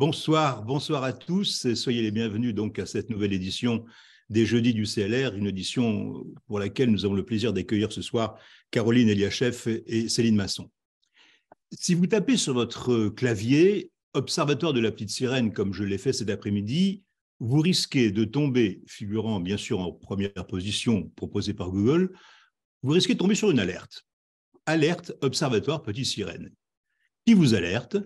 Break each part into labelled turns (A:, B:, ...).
A: Bonsoir, bonsoir à tous et soyez les bienvenus donc à cette nouvelle édition des Jeudis du CLR, une édition pour laquelle nous avons le plaisir d'accueillir ce soir Caroline Eliachef et Céline Masson. Si vous tapez sur votre clavier « Observatoire de la petite sirène » comme je l'ai fait cet après-midi, vous risquez de tomber, figurant bien sûr en première position proposée par Google, vous risquez de tomber sur une alerte. Alerte Observatoire Petite Sirène. Qui vous alerte?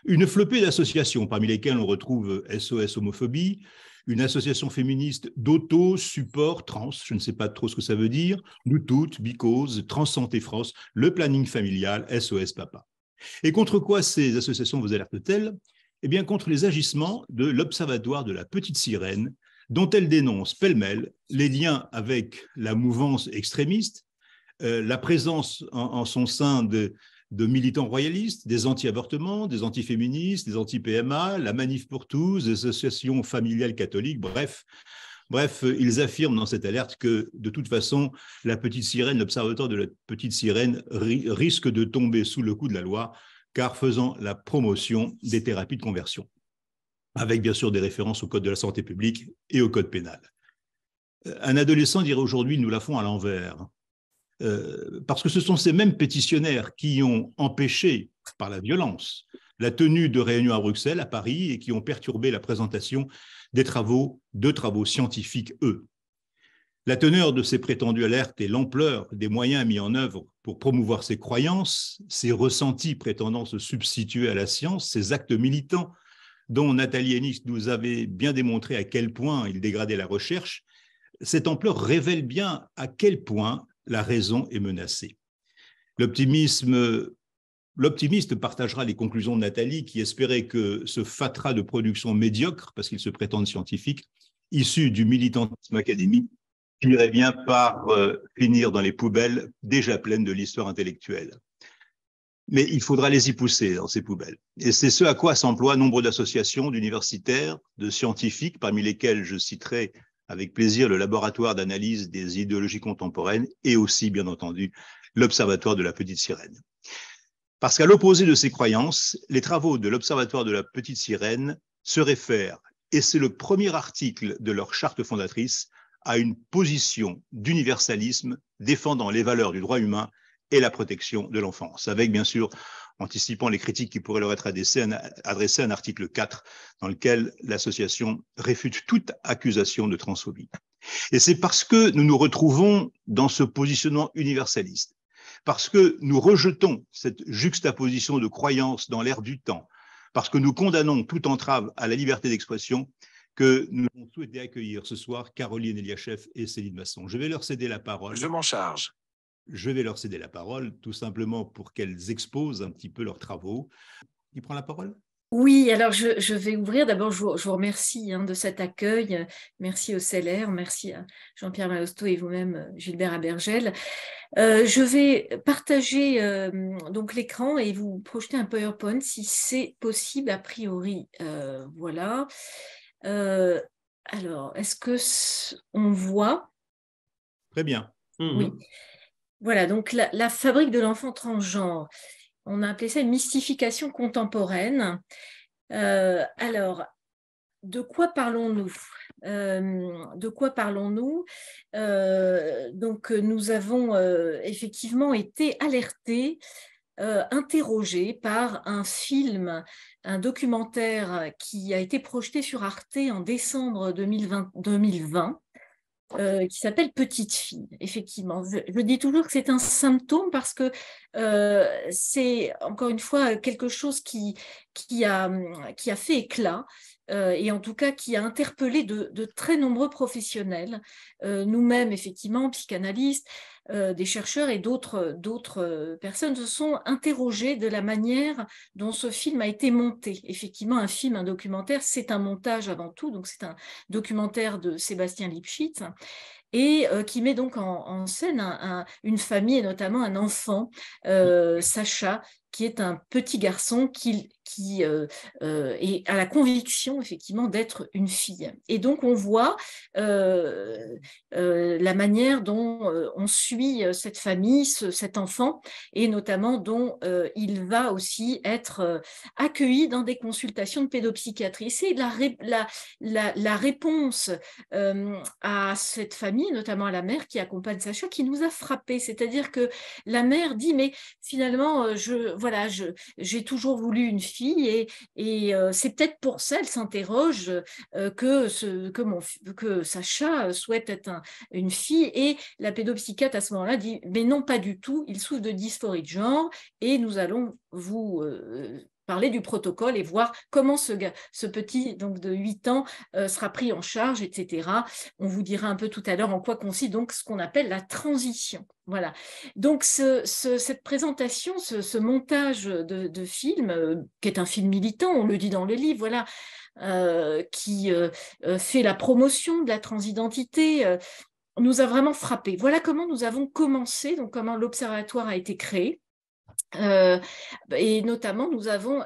A: Une flopée d'associations, parmi lesquelles on retrouve SOS Homophobie, une association féministe d'auto, support, trans, je ne sais pas trop ce que ça veut dire, Nous Toutes, Because, Transsanté France, le planning familial, SOS Papa. Et contre quoi ces associations vous alertent-elles? Eh bien, contre les agissements de l'Observatoire de la Petite Sirène, dont elles dénoncent pêle-mêle les liens avec la mouvance extrémiste, la présence en son sein de militants royalistes, des anti-avortements, des anti-féministes, des anti-PMA, la Manif pour tous, des associations familiales catholiques, bref, ils affirment dans cette alerte que, de toute façon, la petite sirène, l'observatoire de la petite sirène risque de tomber sous le coup de la loi, car faisant la promotion des thérapies de conversion, avec bien sûr des références au Code de la santé publique et au Code pénal. Un adolescent dirait aujourd'hui, nous la font à l'envers. Parce que ce sont ces mêmes pétitionnaires qui ont empêché, par la violence, la tenue de réunions à Bruxelles, à Paris, et qui ont perturbé la présentation de travaux scientifiques, eux. La teneur de ces prétendues alertes et l'ampleur des moyens mis en œuvre pour promouvoir ces croyances, ces ressentis prétendant se substituer à la science, ces actes militants dont Nathalie Hennis nous avait bien démontré à quel point ils dégradaient la recherche, cette ampleur révèle bien à quel point la raison est menacée. L'optimiste partagera les conclusions de Nathalie qui espérait que ce fatras de production médiocre, parce qu'ils se prétendent scientifiques, issu du militantisme académique, finirait bien par finir dans les poubelles déjà pleines de l'histoire intellectuelle. Mais il faudra les y pousser dans ces poubelles. Et c'est ce à quoi s'emploient nombre d'associations, d'universitaires, de scientifiques, parmi lesquels je citerai avec plaisir le laboratoire d'analyse des idéologies contemporaines et aussi, bien entendu, l'Observatoire de la Petite Sirène. Parce qu'à l'opposé de ces croyances, les travaux de l'Observatoire de la Petite Sirène se réfèrent, et c'est le premier article de leur charte fondatrice, à une position d'universalisme défendant les valeurs du droit humain et la protection de l'enfance, avec bien sûr, anticipant les critiques qui pourraient leur être adressées, un article 4 dans lequel l'association réfute toute accusation de transphobie. Et c'est parce que nous nous retrouvons dans ce positionnement universaliste, parce que nous rejetons cette juxtaposition de croyances dans l'air du temps, parce que nous condamnons toute entrave à la liberté d'expression, que nous avons souhaité accueillir ce soir Caroline Eliachef et Céline Masson. Je vais leur céder la parole.
B: Je m'en charge.
A: Je vais leur céder la parole, tout simplement pour qu'elles exposent un petit peu leurs travaux. Qui prend la parole?
C: Oui, alors je vais ouvrir. D'abord, je vous remercie de cet accueil. Merci au CLR, merci à Jean-Pierre Maosto et vous-même, Gilbert Abergel. Je vais partager donc l'écran et vous projeter un PowerPoint si c'est possible a priori. Voilà. Alors, est-ce qu'on voit?
A: Très bien.
C: Oui. Voilà, donc la fabrique de l'enfant transgenre. On a appelé ça une mystification contemporaine. Alors, de quoi parlons-nous? Donc, nous avons effectivement été alertés, interrogés par un film, un documentaire qui a été projeté sur Arte en décembre 2020. Qui s'appelle Petite fille, effectivement. Je dis toujours que c'est un symptôme parce que c'est, encore une fois, quelque chose qui a fait éclat et en tout cas qui a interpellé de très nombreux professionnels, nous-mêmes, effectivement, psychanalystes, des chercheurs et d'autres personnes se sont interrogés de la manière dont ce film a été monté. Effectivement, un film, un documentaire, c'est un montage avant tout, donc c'est un documentaire de Sébastien Lipschitz, et qui met donc en scène une famille et notamment un enfant, Sacha, qui est un petit garçon qui a la conviction effectivement d'être une fille. Et donc on voit la manière dont suit cette famille, cet enfant, et notamment dont il va aussi être accueilli dans des consultations de pédopsychiatrie. C'est la réponse à cette famille, notamment à la mère qui accompagne Sacha, qui nous a frappés. C'est-à-dire que la mère dit, mais finalement, j'ai toujours voulu une fille, et c'est peut-être pour ça, elle s'interroge, que Sacha souhaite être une fille. Et la pédopsychiatre à ce moment-là dit, mais non, pas du tout, il souffre de dysphorie de genre, et nous allons vous parler du protocole et voir comment ce petit donc de 8 ans sera pris en charge, etc. On vous dira un peu tout à l'heure en quoi consiste donc ce qu'on appelle la transition. Voilà. Donc cette présentation, ce montage de film, qui est un film militant, on le dit dans le livre, voilà, qui fait la promotion de la transidentité, nous a vraiment frappé. Voilà comment nous avons commencé, donc comment l'Observatoire a été créé. Et notamment, nous avons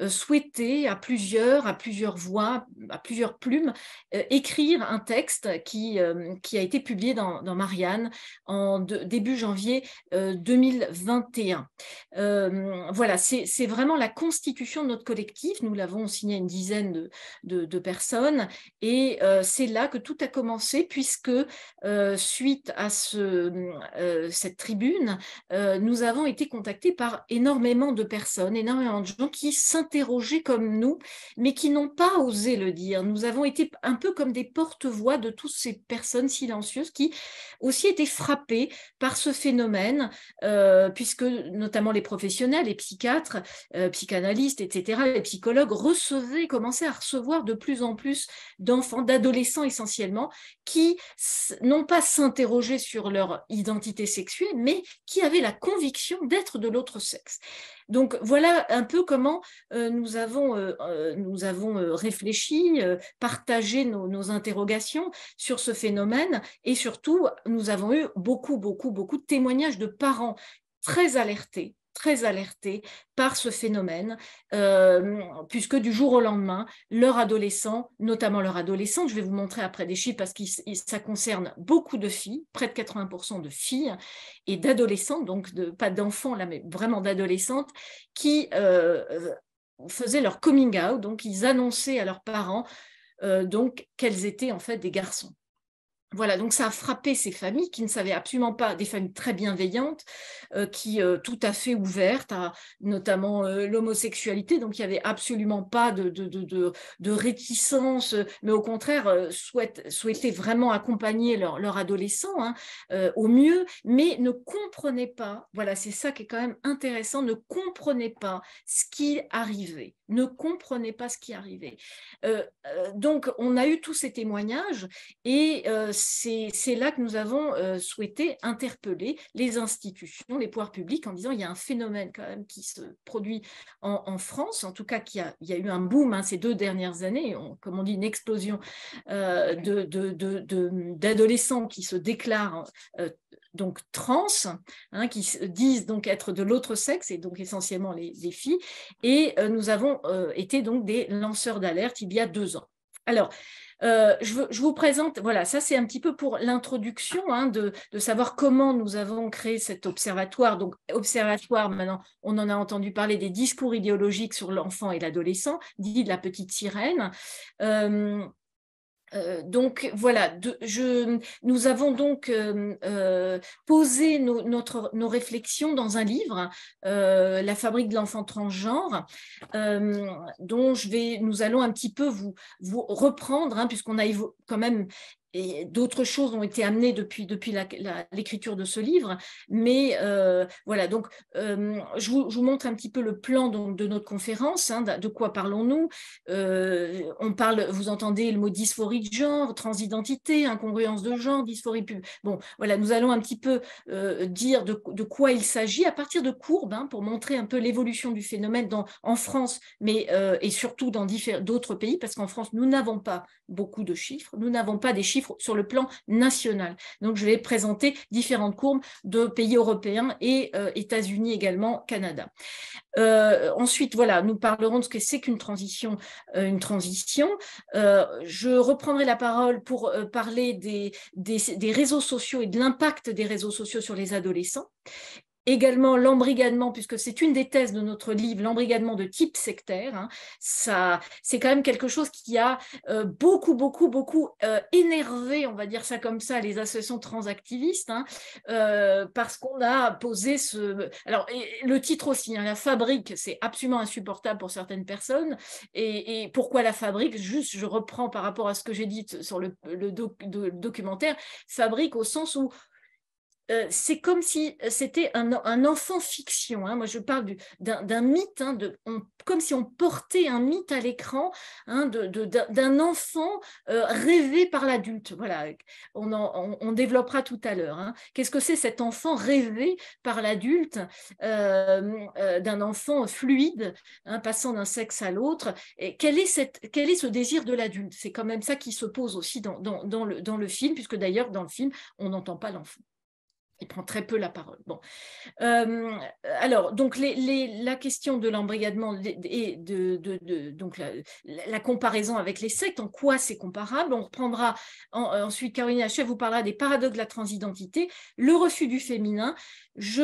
C: souhaité à plusieurs voix, à plusieurs plumes, écrire un texte qui a été publié dans Marianne en début janvier 2021. Voilà, c'est vraiment la constitution de notre collectif. Nous l'avons signé une dizaine de personnes, et c'est là que tout a commencé, puisque suite à cette tribune, nous avons été contactés par énormément de personnes, énormément de gens qui s'interrogeaient comme nous, mais qui n'ont pas osé le dire. Nous avons été un peu comme des porte-voix de toutes ces personnes silencieuses qui aussi étaient frappées par ce phénomène, puisque notamment les professionnels, les psychiatres, psychanalystes, etc., les psychologues commençaient à recevoir de plus en plus d'enfants, d'adolescents essentiellement, qui n'ont pas s'interroger sur leur identité sexuelle, mais qui avaient la conviction d'être de l'autre sexe. Donc voilà un peu comment nous avons réfléchi, partagé nos interrogations sur ce phénomène, et surtout nous avons eu beaucoup de témoignages de parents très alertés par ce phénomène, puisque du jour au lendemain, leur adolescent, notamment leur adolescente, je vais vous montrer après des chiffres parce que ça concerne beaucoup de filles, près de 80% de filles et d'adolescentes, donc pas d'enfants là, mais vraiment d'adolescentes, qui faisaient leur coming out, donc ils annonçaient à leurs parents donc qu'elles étaient en fait des garçons. Voilà, donc ça a frappé ces familles qui ne savaient absolument pas, des familles très bienveillantes, qui tout à fait ouvertes à notamment l'homosexualité, donc il n'y avait absolument pas de réticence, mais au contraire souhaitaient vraiment accompagner leur adolescent au mieux, mais ne comprenaient pas, voilà, c'est ça qui est quand même intéressant, ne comprenaient pas ce qui arrivait, donc on a eu tous ces témoignages, et c'est là que nous avons souhaité interpeller les institutions, les pouvoirs publics, en disant il y a un phénomène quand même qui se produit en France, en tout cas il y a eu un boom ces 2 dernières années, comme on dit une explosion d'adolescents qui se déclarent donc trans, qui disent donc être de l'autre sexe, et donc essentiellement les filles, et nous avons été donc des lanceurs d'alerte il y a 2 ans. Alors, je vous présente, voilà, ça c'est un petit peu pour l'introduction, de savoir comment nous avons créé cet observatoire. Donc, observatoire, maintenant, on en a entendu parler, des discours idéologiques sur l'enfant et l'adolescent, dit de la petite sirène. Donc voilà, nous avons donc posé nos réflexions dans un livre, La fabrique de l'enfant transgenre, dont nous allons un petit peu vous reprendre, puisqu'on a quand même, et d'autres choses ont été amenées depuis l'écriture de ce livre, mais voilà, donc je vous montre un petit peu le plan donc, de notre conférence, de quoi parlons-nous. On parle, vous entendez le mot dysphorie de genre, transidentité, incongruence de genre, dysphorie pub. Bon, voilà, nous allons un petit peu dire de quoi il s'agit à partir de courbes, pour montrer un peu l'évolution du phénomène en France, mais et surtout dans d'autres pays, parce qu'en France, nous n'avons pas beaucoup de chiffres, nous n'avons pas des chiffres chiffres sur le plan national. Donc, je vais présenter différentes courbes de pays européens et États-Unis également, Canada. Ensuite, voilà, nous parlerons de ce que c'est qu'une transition. Je reprendrai la parole pour parler des réseaux sociaux et de l'impact des réseaux sociaux sur les adolescents. Également l'embrigadement, puisque c'est une des thèses de notre livre, l'embrigadement de type sectaire. Hein, ça, c'est quand même quelque chose qui a beaucoup énervé, on va dire ça comme ça, les associations transactivistes, hein, parce qu'on a posé ce... Alors, le titre aussi, hein, la fabrique, c'est absolument insupportable pour certaines personnes. Et pourquoi la fabrique? Juste, je reprends par rapport à ce que j'ai dit sur le documentaire, fabrique au sens où c'est comme si c'était un enfant fiction. Hein. Moi, je parle d'un mythe, hein, comme si on portait un mythe à l'écran, hein, d'un enfant rêvé par l'adulte. Voilà, on développera tout à l'heure. Hein. Qu'est-ce que c'est cet enfant rêvé par l'adulte, d'un enfant fluide, hein, passant d'un sexe à l'autre? Et quel est ce désir de l'adulte? C'est quand même ça qui se pose aussi dans le film, puisque d'ailleurs, dans le film, on n'entend pas l'enfant. Il prend très peu la parole. Bon. Alors, donc, la question de l'embrigadement et donc la comparaison avec les sectes, en quoi c'est comparable? On reprendra ensuite, Caroline Hachef vous parlera des paradoxes de la transidentité, le refus du féminin. Je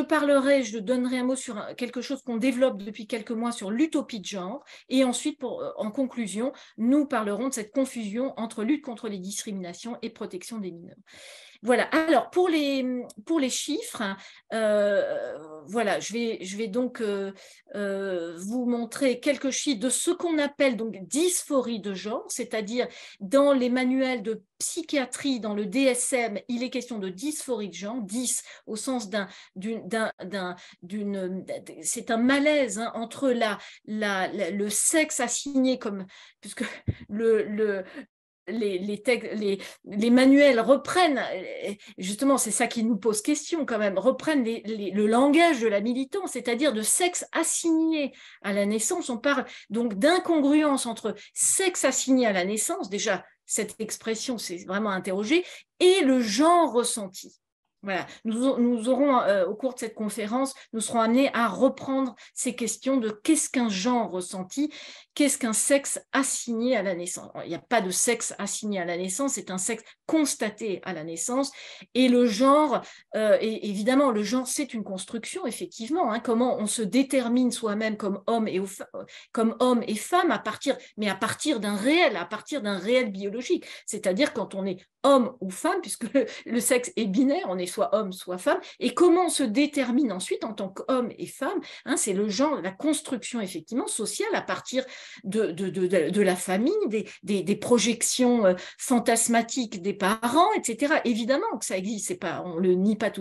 C: donnerai un mot sur quelque chose qu'on développe depuis quelques mois sur l'utopie de genre. Et ensuite, en conclusion, nous parlerons de cette confusion entre lutte contre les discriminations et protection des mineurs. Voilà, alors pour les chiffres, voilà, je vais donc vous montrer quelques chiffres de ce qu'on appelle donc dysphorie de genre, c'est-à-dire dans les manuels de psychiatrie, dans le DSM, il est question de dysphorie de genre, 10 au sens c'est un malaise, hein, entre le sexe assigné comme, puisque les manuels reprennent, justement c'est ça qui nous pose question quand même, reprennent le langage de la militance, c'est-à-dire de sexe assigné à la naissance. On parle donc d'incongruence entre sexe assigné à la naissance, déjà cette expression c'est vraiment interrogé, et le genre ressenti. Voilà, nous aurons au cours de cette conférence, nous serons amenés à reprendre ces questions de qu'est-ce qu'un genre ressenti, qu'est-ce qu'un sexe assigné à la naissance. Alors, il n'y a pas de sexe assigné à la naissance, c'est un sexe constaté à la naissance. Et le genre, et évidemment, le genre, c'est une construction, effectivement. Hein, comment on se détermine soi-même comme homme et femme, à partir d'un réel biologique. C'est-à-dire quand on est homme ou femme, puisque le sexe est binaire, on est soit homme, soit femme, et comment on se détermine ensuite en tant qu'homme et femme, hein, c'est le genre, la construction effectivement sociale à partir de la famille, des projections fantasmatiques des parents, etc. Évidemment que ça existe, on le nie pas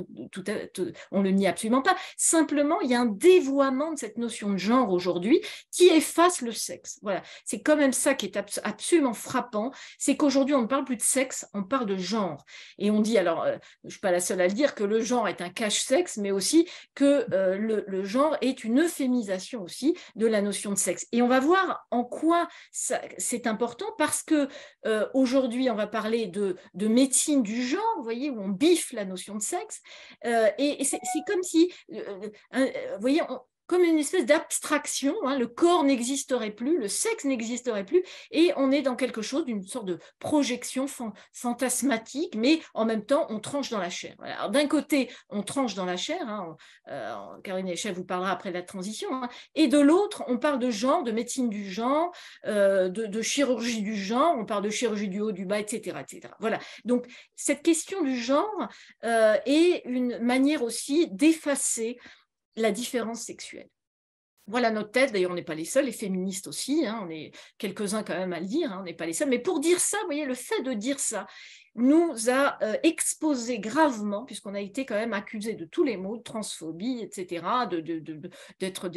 C: on le nie absolument pas, simplement il y a un dévoiement de cette notion de genre aujourd'hui qui efface le sexe. Voilà, c'est quand même ça qui est absolument frappant, c'est qu'aujourd'hui on ne parle plus de sexe, on parle de genre. Et on dit, alors, je ne suis pas la seule à le dire, que le genre est un cache-sexe, mais aussi que le genre est une euphémisation aussi de la notion de sexe. Et on va voir en quoi c'est important, parce que aujourd'hui, on va parler de médecine du genre, vous voyez, où on biffe la notion de sexe. Et c'est comme si, vous voyez, comme une espèce d'abstraction, hein, le corps n'existerait plus, le sexe n'existerait plus, et on est dans quelque chose d'une sorte de projection fantasmatique, mais en même temps, on tranche dans la chair. Voilà. D'un côté, on tranche dans la chair, hein, Caroline Hachef vous parlera après la transition, hein, et de l'autre, on parle de genre, de médecine du genre, de chirurgie du genre, on parle de chirurgie du haut, du bas, etc. etc. Voilà. Donc, cette question du genre est une manière aussi d'effacer la différence sexuelle. Voilà notre thèse, d'ailleurs on n'est pas les seuls, les féministes aussi, hein, on est quelques-uns quand même à le dire, hein, on n'est pas les seuls, mais pour dire ça, vous voyez, le fait de dire ça nous a exposé gravement, puisqu'on a été quand même accusé de tous les mots, de transphobie, etc., d'être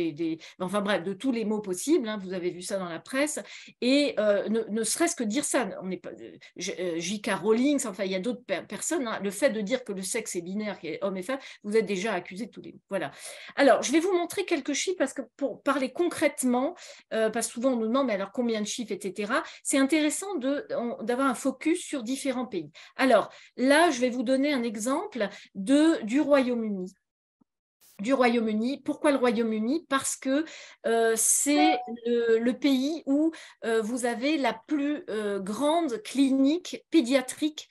C: enfin bref, de tous les mots possibles, hein, vous avez vu ça dans la presse, et ne serait-ce que dire ça, on n'est pas J.K. Rowling, enfin il y a d'autres personnes, hein, le fait de dire que le sexe est binaire, qu'il y a homme et femme, vous êtes déjà accusé de tous les mots. Voilà. Alors, je vais vous montrer quelques chiffres, parce que pour parler concrètement, parce que souvent on nous demande, mais alors combien de chiffres, etc., c'est intéressant d'avoir un focus sur différents pays. pays. Alors là, je vais vous donner un exemple du Royaume-Uni. Pourquoi le Royaume-Uni? Parce que c'est le pays où vous avez la plus grande clinique pédiatrique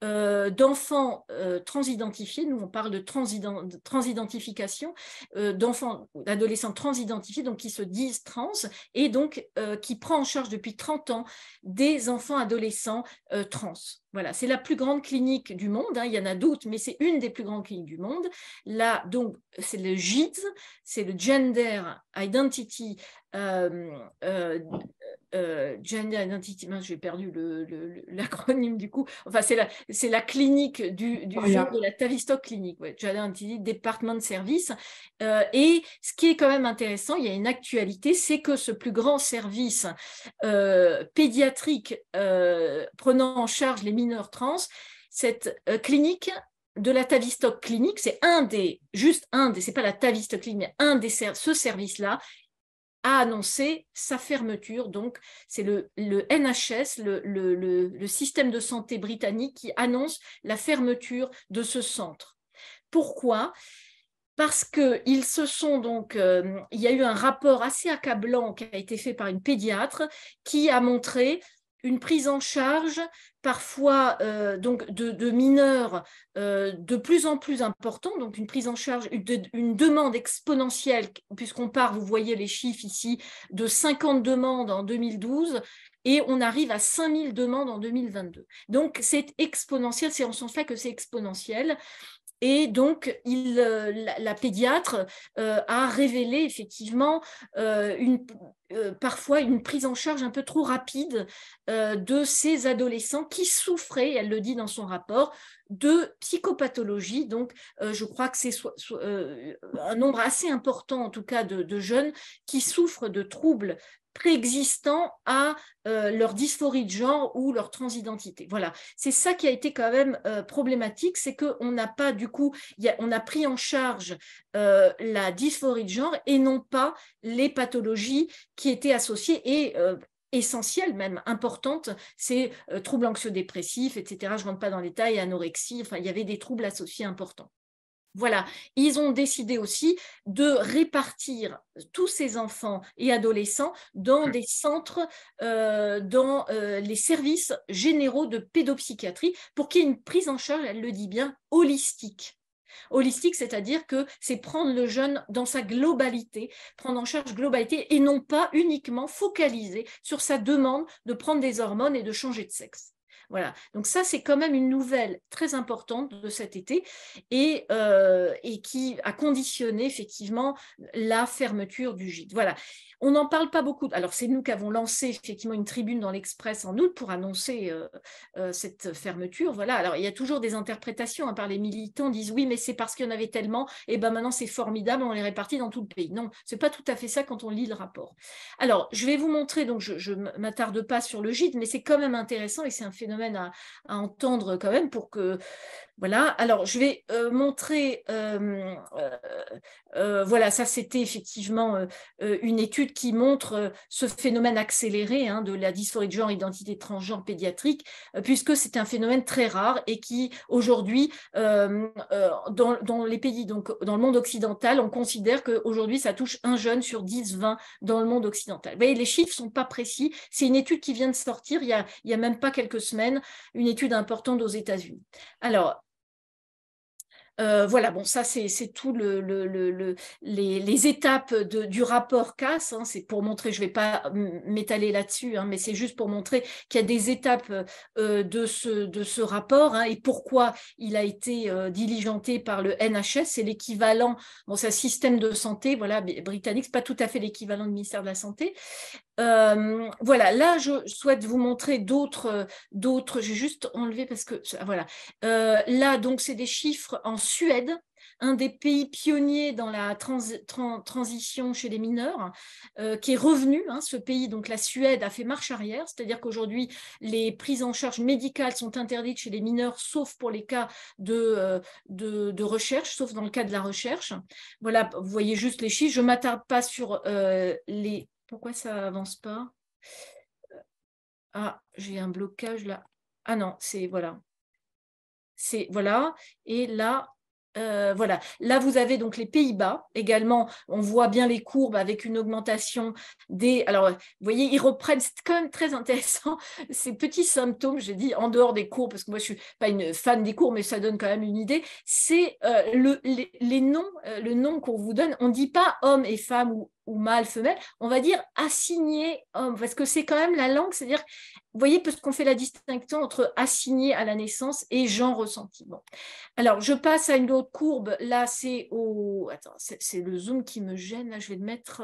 C: d'enfants transidentifiés. Nous, on parle de transidentification, d'adolescents transidentifiés, donc qui se disent trans, et donc qui prend en charge depuis 30 ans des enfants adolescents trans. Voilà, c'est la plus grande clinique du monde, hein. Il y en a d'autres, mais c'est une des plus grandes cliniques du monde. Là, donc, c'est le GIDS, c'est le Gender Identity Gender Identity, j'ai perdu l'acronyme du coup, enfin c'est la clinique du genre de la Tavistock Clinic, ouais, Gender Identity Department Service. Et ce qui est quand même intéressant, il y a une actualité, c'est que ce plus grand service pédiatrique prenant en charge les mineurs trans, cette clinique de la Tavistock Clinic, c'est c'est pas la Tavistock Clinic, mais ce service-là a annoncé sa fermeture. Donc, c'est le NHS, le système de santé britannique, qui annonce la fermeture de ce centre. Pourquoi ? Parce qu'il y a eu un rapport assez accablant qui a été fait par une pédiatre qui a montré une prise en charge parfois donc de mineurs de plus en plus important, donc une prise en charge, une demande exponentielle, puisqu'on part, vous voyez les chiffres ici, de 50 demandes en 2012, et on arrive à 5000 demandes en 2022. Donc c'est exponentiel, c'est en ce sens-là que c'est exponentiel. Et donc, la pédiatre a révélé effectivement parfois une prise en charge un peu trop rapide de ces adolescents qui souffraient, elle le dit dans son rapport, de psychopathologie. Donc, je crois que c'est un nombre assez important, en tout cas, de jeunes qui souffrent de troubles préexistants à leur dysphorie de genre ou leur transidentité. Voilà, c'est ça qui a été quand même problématique, c'est qu'on n'a pas du coup, on a pris en charge la dysphorie de genre et non pas les pathologies qui étaient associées et essentielles, même importantes, c'est troubles anxio-dépressifs, etc. Je ne rentre pas dans les détails, anorexie, enfin il y avait des troubles associés importants. Voilà, ils ont décidé aussi de répartir tous ces enfants et adolescents dans des centres, dans les services généraux de pédopsychiatrie, pour qu'il y ait une prise en charge, elle le dit bien, holistique. Holistique, c'est-à-dire que c'est prendre le jeune dans sa globalité, prendre en charge globalité, et non pas uniquement focaliser sur sa demande de prendre des hormones et de changer de sexe. Voilà, donc ça c'est quand même une nouvelle très importante de cet été et qui a conditionné effectivement la fermeture du gîte. Voilà, on n'en parle pas beaucoup. Alors c'est nous qui avons lancé effectivement une tribune dans l'Express en août pour annoncer cette fermeture. Voilà, alors il y a toujours des interprétations, hein, par les militants, disent oui mais c'est parce qu'il y en avait tellement, et ben maintenant c'est formidable, on les répartit dans tout le pays. Non, c'est pas tout à fait ça quand on lit le rapport. Alors je vais vous montrer, donc je m'attarde pas sur le gîte, mais c'est quand même intéressant et c'est un phénomène à entendre quand même pour que... Voilà, alors je vais montrer, voilà, ça c'était effectivement une étude qui montre ce phénomène accéléré, hein, de la dysphorie de genre, identité transgenre pédiatrique, puisque c'est un phénomène très rare et qui aujourd'hui, dans les pays, donc dans le monde occidental, on considère qu'aujourd'hui ça touche un jeune sur 10, 20 dans le monde occidental. Vous voyez, les chiffres ne sont pas précis, c'est une étude qui vient de sortir il y a même pas quelques semaines, une étude importante aux États-Unis. Alors, voilà, bon, ça c'est tout les étapes du rapport CAS, hein, c'est pour montrer, je ne vais pas m'étaler là-dessus, hein, mais c'est juste pour montrer qu'il y a des étapes de ce rapport, hein, et pourquoi il a été diligenté par le NHS, c'est l'équivalent, bon, c'est un système de santé, voilà, britannique, c'est pas tout à fait l'équivalent du ministère de la Santé. Voilà, là je souhaite vous montrer d'autres, j'ai juste enlevé parce que, voilà, là donc c'est des chiffres en Suède, un des pays pionniers dans la transition chez les mineurs, qui est revenu, hein, ce pays, donc la Suède a fait marche arrière, c'est-à-dire qu'aujourd'hui les prises en charge médicales sont interdites chez les mineurs, sauf pour les cas de recherche, sauf dans le cas de la recherche. Voilà, vous voyez juste les chiffres, je ne m'attarde pas sur les... Pourquoi ça avance pas? Ah, j'ai un blocage là. Ah non, c'est... Voilà. voilà, et là, voilà. Là, vous avez donc les Pays-Bas également. On voit bien les courbes avec une augmentation des. Alors, vous voyez, ils reprennent. C'est quand même très intéressant ces petits symptômes. J'ai dit en dehors des courbes parce que moi je suis pas une fan des courbes, mais ça donne quand même une idée. C'est les noms, le nom qu'on vous donne. On ne dit pas homme et femme ou mâle, femelle. On va dire assigné homme parce que c'est quand même la langue. C'est-à-dire, vous voyez, parce qu'on fait la distinction entre assigné à la naissance et genre ressenti. Bon. Alors, je passe à une autre courbe. Là, c'est au. Attends, c'est le zoom qui me gêne. Là, je vais le mettre.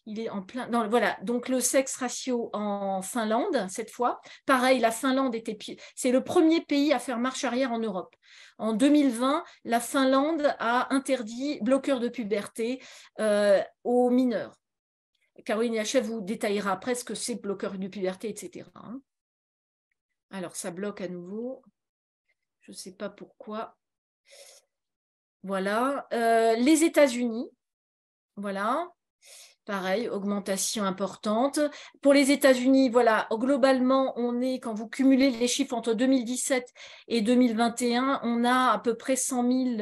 C: Il est en plein. Non, voilà. Donc, le sexe ratio en Finlande, cette fois. Pareil, la Finlande c'est le premier pays à faire marche arrière en Europe. En 2020, la Finlande a interdit bloqueur de puberté aux mineurs. Caroline Yachev vous détaillera après ce que c'est bloqueur de puberté, etc. Alors, ça bloque à nouveau. Je ne sais pas pourquoi. Voilà. Les États-Unis, voilà. Pareil, augmentation importante. Pour les États-Unis, voilà, globalement, quand vous cumulez les chiffres entre 2017 et 2021, on a à peu près 100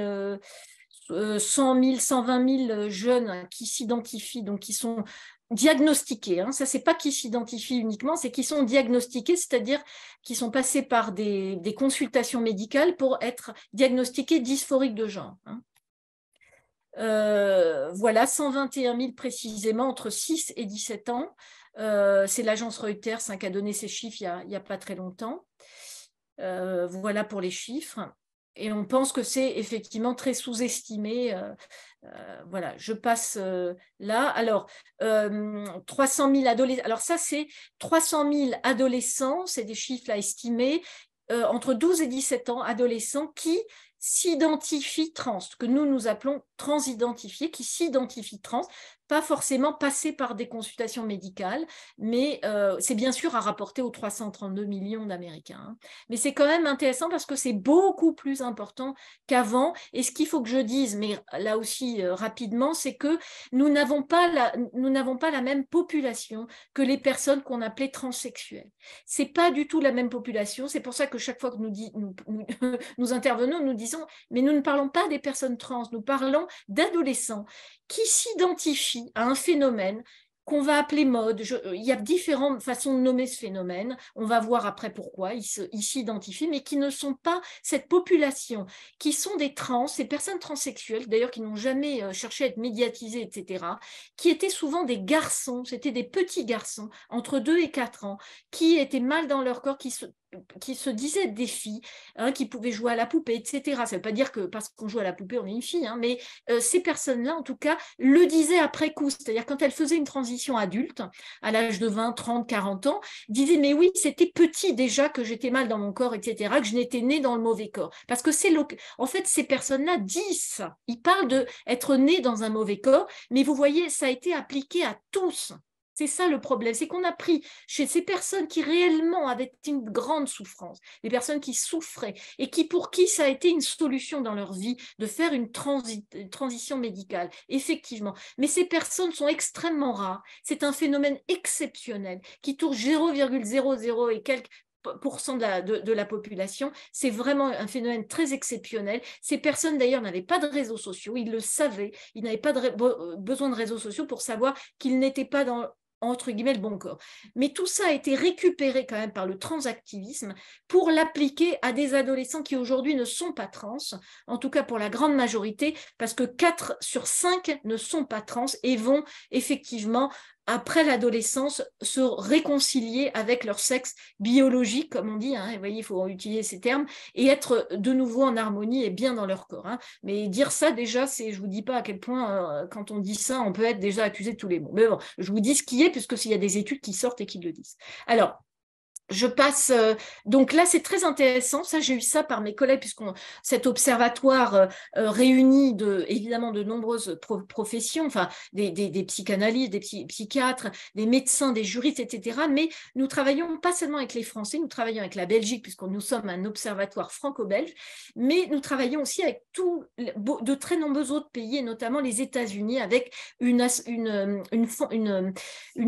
C: 000, 120 000 jeunes qui s'identifient, donc qui sont diagnostiqués. Ça, c'est pas qui s'identifient uniquement, c'est qui sont diagnostiqués, c'est-à-dire qui sont passés par des consultations médicales pour être diagnostiqués dysphoriques de genre. Voilà, 121 000 précisément entre 6 et 17 ans. C'est l'agence Reuters qui a donné ces chiffres il n'y a pas très longtemps. Voilà pour les chiffres. Et on pense que c'est effectivement très sous-estimé. Voilà, je passe là. Alors, 300 000 adolescents. Alors ça, c'est 300 000 adolescents, c'est des chiffres là estimés, entre 12 et 17 ans, adolescents qui s'identifient trans, que nous appelons transidentifiés, qui s'identifient trans, pas forcément passer par des consultations médicales, mais c'est bien sûr à rapporter aux 332 millions d'Américains. Mais c'est quand même intéressant parce que c'est beaucoup plus important qu'avant. Et ce qu'il faut que je dise, mais là aussi rapidement, c'est que nous n'avons pas la même population que les personnes qu'on appelait transsexuelles. C'est pas du tout la même population. C'est pour ça que chaque fois que nous intervenons, nous disons, mais nous ne parlons pas des personnes trans, nous parlons d'adolescents qui s'identifient à un phénomène qu'on va appeler mode. Il y a différentes façons de nommer ce phénomène. On va voir après pourquoi ils s'identifient, mais qui ne sont pas cette population, qui sont des trans, ces personnes transsexuelles, d'ailleurs qui n'ont jamais cherché à être médiatisées, etc., qui étaient souvent des garçons, c'était des petits garçons, entre 2 et 4 ans, qui étaient mal dans leur corps, qui se disaient des filles, qui pouvaient jouer à la poupée, etc. Ça ne veut pas dire que parce qu'on joue à la poupée, on est une fille, mais ces personnes-là, en tout cas, le disaient après coup. C'est-à-dire quand elles faisaient une transition adulte, à l'âge de 20, 30, 40 ans, disaient, mais oui, c'était petit déjà que j'étais mal dans mon corps, etc., que je n'étais née dans le mauvais corps. Parce que en fait, ces personnes-là disent ça. Ils parlent d'être nés dans un mauvais corps, mais vous voyez, ça a été appliqué à tous. C'est ça le problème, c'est qu'on a pris chez ces personnes qui réellement avaient une grande souffrance, des personnes qui souffraient et pour qui ça a été une solution dans leur vie de faire une transition médicale, effectivement. Mais ces personnes sont extrêmement rares. C'est un phénomène exceptionnel qui touche 0,00 et quelques % de la population. C'est vraiment un phénomène très exceptionnel. Ces personnes, d'ailleurs, n'avaient pas de réseaux sociaux. Ils le savaient. Ils n'avaient pas besoin de réseaux sociaux pour savoir qu'ils n'étaient pas dans entre guillemets le bon corps. Mais tout ça a été récupéré quand même par le transactivisme pour l'appliquer à des adolescents qui aujourd'hui ne sont pas trans, en tout cas pour la grande majorité, parce que 4 sur 5 ne sont pas trans et vont effectivement après l'adolescence, se réconcilier avec leur sexe biologique, comme on dit, vous voyez, il faut utiliser ces termes, et être de nouveau en harmonie et bien dans leur corps. Mais dire ça, déjà, je ne vous dis pas à quel point, quand on dit ça, on peut être déjà accusé de tous les maux. Mais bon, je vous dis ce qui est, puisque s'il y a des études qui sortent et qui le disent. Alors, je passe, donc là c'est très intéressant, ça j'ai eu ça par mes collègues puisque cet observatoire réunit évidemment de nombreuses professions, enfin des psychanalystes, des psychiatres, des médecins, des juristes, etc. Mais nous travaillons pas seulement avec les Français, nous travaillons avec la Belgique puisque nous sommes un observatoire franco-belge, mais nous travaillons aussi avec de très nombreux autres pays et notamment les États-Unis avec une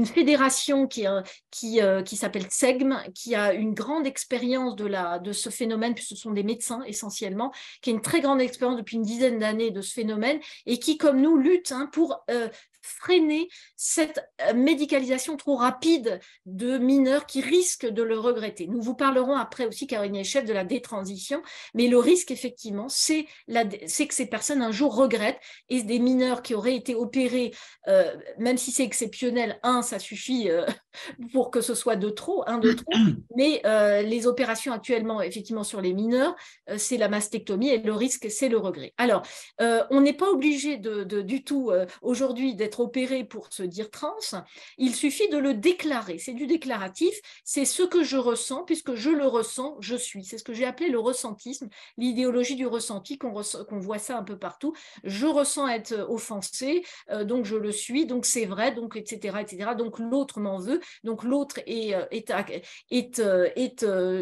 C: fédération qui s'appelle SEGM, qui a une grande expérience de ce phénomène, puisque ce sont des médecins essentiellement, qui a une très grande expérience depuis une dizaine d'années de ce phénomène et qui, comme nous, lutte pour freiner cette médicalisation trop rapide de mineurs qui risquent de le regretter. Nous vous parlerons après aussi, Caroline Eliachef, de la détransition, mais le risque, effectivement, c'est que ces personnes un jour regrettent, et des mineurs qui auraient été opérés, même si c'est exceptionnel, ça suffit pour que ce soit de trop, mais les opérations actuellement, effectivement, sur les mineurs, c'est la mastectomie, et le risque, c'est le regret. Alors, on n'est pas obligé du tout aujourd'hui d'être opéré pour se dire trans, il suffit de le déclarer, c'est du déclaratif, c'est ce que je ressens, puisque je le ressens, je suis. C'est ce que j'ai appelé le ressentisme, l'idéologie du ressenti, qu'on voit ça un peu partout. Je ressens être offensé, donc je le suis, donc c'est vrai, donc etc., etc. Donc l'autre m'en veut, donc l'autre est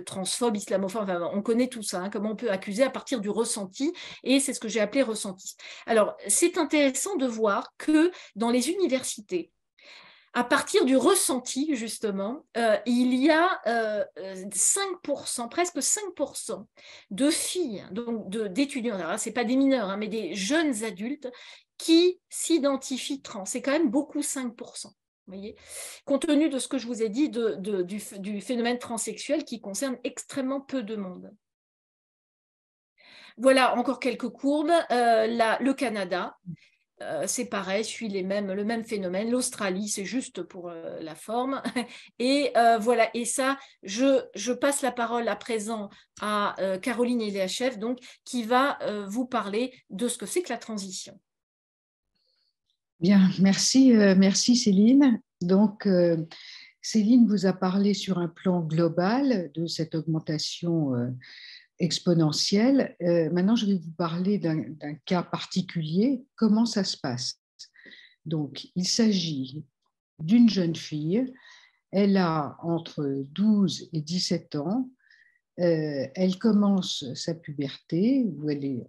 C: transphobe, islamophobe, enfin, on connaît tout ça, comment on peut accuser à partir du ressenti, et c'est ce que j'ai appelé ressentisme. Alors, c'est intéressant de voir que dans les universités, à partir du ressenti, justement, il y a 5%, presque 5% de filles, donc d'étudiants, ce n'est pas des mineurs, mais des jeunes adultes qui s'identifient trans. C'est quand même beaucoup, 5%. Voyez, compte tenu de ce que je vous ai dit du phénomène transsexuel qui concerne extrêmement peu de monde. Voilà encore quelques courbes. Le Canada, c'est pareil, suit le même phénomène. L'Australie, c'est juste pour la forme. Et voilà, et ça, je passe la parole à présent à Caroline Eliachef, donc, qui va vous parler de ce que c'est que la transition.
B: Bien, merci Céline. Donc, Céline vous a parlé sur un plan global de cette augmentation exponentielle. Maintenant, je vais vous parler d'un cas particulier. Comment ça se passe? Donc, il s'agit d'une jeune fille. Elle a entre 12 et 17 ans. Elle commence sa puberté, ou elle est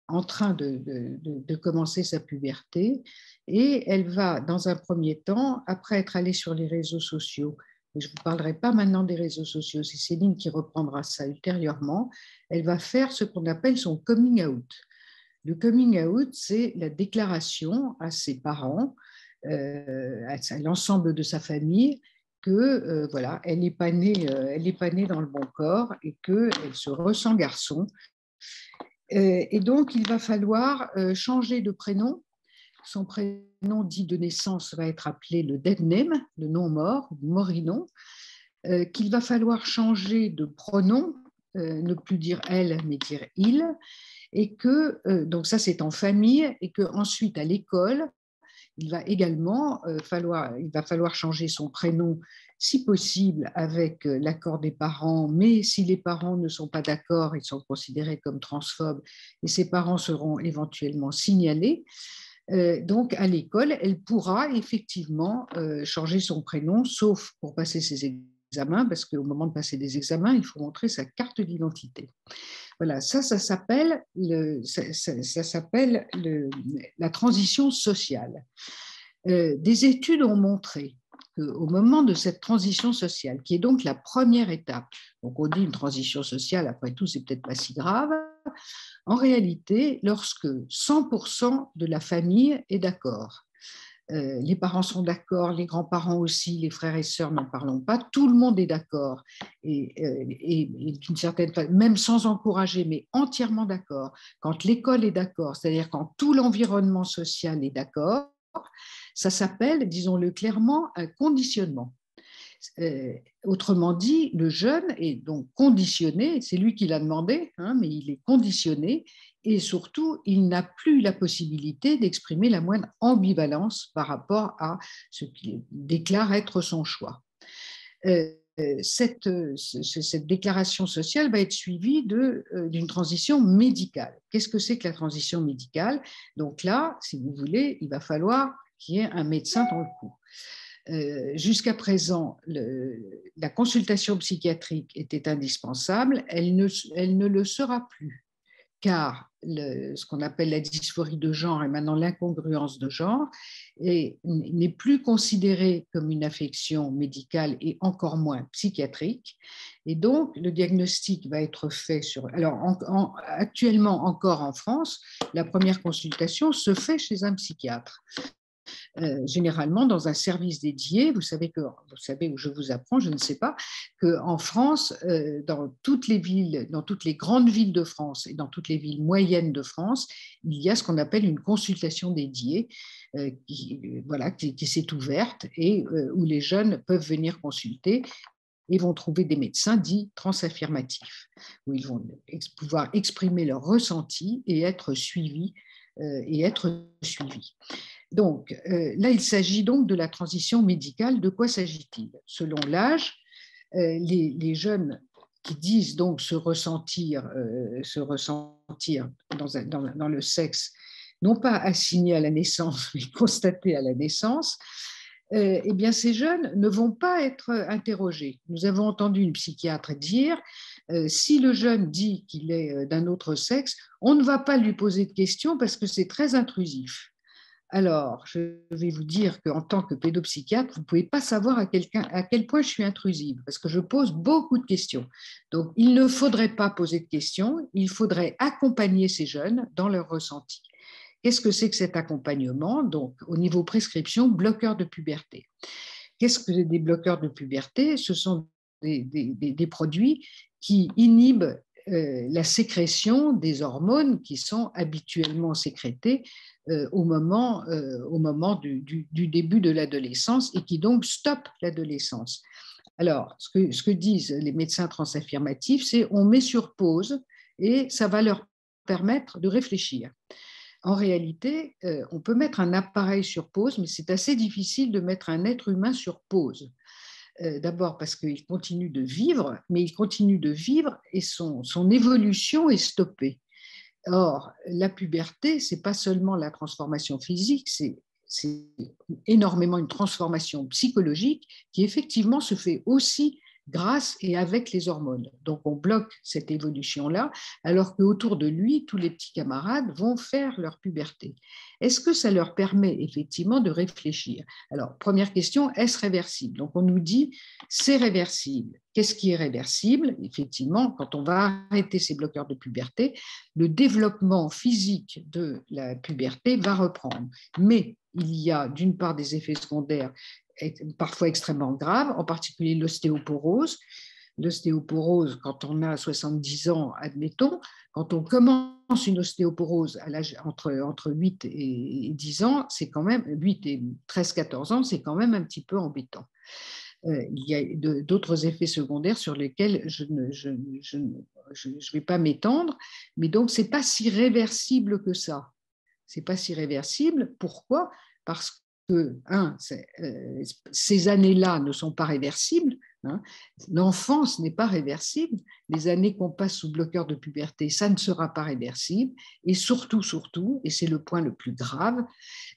B: en train de commencer sa puberté, et elle va, dans un premier temps, après être allée sur les réseaux sociaux, et je ne vous parlerai pas maintenant des réseaux sociaux, c'est Céline qui reprendra ça ultérieurement, elle va faire ce qu'on appelle son coming out. Le coming out, c'est la déclaration à ses parents, à l'ensemble de sa famille, que voilà, elle n'est pas née dans le bon corps et qu'elle se ressent garçon. Et donc, il va falloir changer de prénom. Son prénom dit de naissance va être appelé le dead name, le nom mort, morinon, qu'il va falloir changer de pronom, ne plus dire elle, mais dire il, et que, donc ça c'est en famille, et qu'ensuite à l'école, il va falloir changer son prénom, si possible avec l'accord des parents, mais si les parents ne sont pas d'accord, ils sont considérés comme transphobes et ses parents seront éventuellement signalés. Donc à l'école, elle pourra effectivement changer son prénom, sauf pour passer ses examens, parce qu'au moment de passer des examens, il faut montrer sa carte d'identité. Voilà, ça s'appelle la transition sociale. Des études ont montré qu'au moment de cette transition sociale, qui est donc la première étape, donc on dit une transition sociale, après tout, c'est peut-être pas si grave, en réalité, lorsque 100% de la famille est d'accord, les parents sont d'accord, les grands-parents aussi, les frères et sœurs, n'en parlons pas, tout le monde est d'accord, et d'une certaine façon, même sans encourager, mais entièrement d'accord, quand l'école est d'accord, c'est-à-dire quand tout l'environnement social est d'accord, ça s'appelle, disons-le clairement, un conditionnement. Autrement dit, le jeune est donc conditionné, c'est lui qui l'a demandé, mais il est conditionné, et surtout, il n'a plus la possibilité d'exprimer la moindre ambivalence par rapport à ce qu'il déclare être son choix. Cette déclaration sociale va être suivie d'une transition médicale. Qu'est-ce que c'est que la transition médicale? Donc là, si vous voulez, il va falloir qu'il y ait un médecin dans le coup. Jusqu'à présent, la consultation psychiatrique était indispensable, elle ne le sera plus, car ce qu'on appelle la dysphorie de genre et maintenant l'incongruence de genre n'est plus considérée comme une affection médicale et encore moins psychiatrique. Et donc, le diagnostic va être fait sur… Alors, actuellement encore en France, la première consultation se fait chez un psychiatre. Généralement dans un service dédié. Vous savez où je vous apprends, je ne sais pas, qu'en France, dans toutes les villes, dans toutes les grandes villes de France et dans toutes les villes moyennes de France, il y a ce qu'on appelle une consultation dédiée qui s'est ouverte et où les jeunes peuvent venir consulter et vont trouver des médecins dits transaffirmatifs, où ils vont pouvoir exprimer leurs ressentis et être suivis. Donc, là, il s'agit donc de la transition médicale. De quoi s'agit-il? Selon l'âge, les jeunes qui disent donc se ressentir dans le sexe, non pas assigné à la naissance, mais constaté à la naissance, eh bien, ces jeunes ne vont pas être interrogés. Nous avons entendu une psychiatre dire si le jeune dit qu'il est d'un autre sexe, on ne va pas lui poser de questions parce que c'est très intrusif. Alors, je vais vous dire qu'en tant que pédopsychiatre, vous ne pouvez pas savoir à quel point je suis intrusive, parce que je pose beaucoup de questions. Donc, il ne faudrait pas poser de questions, il faudrait accompagner ces jeunes dans leur ressenti. Qu'est-ce que c'est que cet accompagnement? Donc, au niveau prescription, bloqueurs de puberté. Qu'est-ce que des bloqueurs de puberté? Ce sont des produits qui inhibent la sécrétion des hormones qui sont habituellement sécrétées au moment du début de l'adolescence et qui donc stoppent l'adolescence. Alors, ce que disent les médecins transaffirmatifs, c'est on met sur pause et ça va leur permettre de réfléchir. En réalité, on peut mettre un appareil sur pause, mais c'est assez difficile de mettre un être humain sur pause. D'abord parce qu'il continue de vivre, mais il continue de vivre et son évolution est stoppée. Or, la puberté, ce n'est pas seulement la transformation physique, c'est énormément une transformation psychologique qui effectivement se fait aussi grâce et avec les hormones. Donc, on bloque cette évolution-là, alors qu'autour de lui, tous les petits camarades vont faire leur puberté. Est-ce que ça leur permet effectivement de réfléchir? Alors, première question, est-ce réversible? Donc, on nous dit, c'est réversible. Qu'est-ce qui est réversible? Effectivement, quand on va arrêter ces bloqueurs de puberté, le développement physique de la puberté va reprendre. Mais il y a d'une part des effets secondaires parfois extrêmement graves, en particulier l'ostéoporose. L'ostéoporose, quand on a 70 ans, admettons, quand on commence une ostéoporose à l'âge entre 8 et 10 ans, c'est quand même, 8 et 13-14 ans, c'est quand même un petit peu embêtant. Il y a d'autres effets secondaires sur lesquels je ne vais pas m'étendre, mais donc ce n'est pas si réversible que ça. Ce n'est pas si réversible. Pourquoi? Parce que, ces années-là ne sont pas réversibles. L'enfance n'est pas réversible. Les années qu'on passe sous bloqueur de puberté, ça ne sera pas réversible. Et surtout, et c'est le point le plus grave,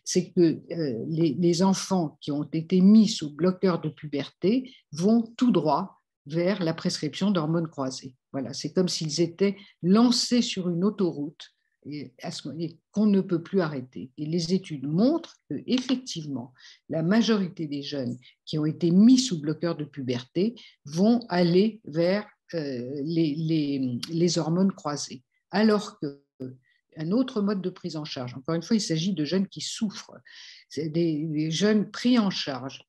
B: c'est que les enfants qui ont été mis sous bloqueur de puberté vont tout droit vers la prescription d'hormones croisées. Voilà, c'est comme s'ils étaient lancés sur une autoroute qu'on ne peut plus arrêter. Et les études montrent qu'effectivement, la majorité des jeunes qui ont été mis sous bloqueur de puberté vont aller vers les hormones croisées. Alors qu'un autre mode de prise en charge, encore une fois, il s'agit de jeunes qui souffrent, c'est des jeunes pris en charge,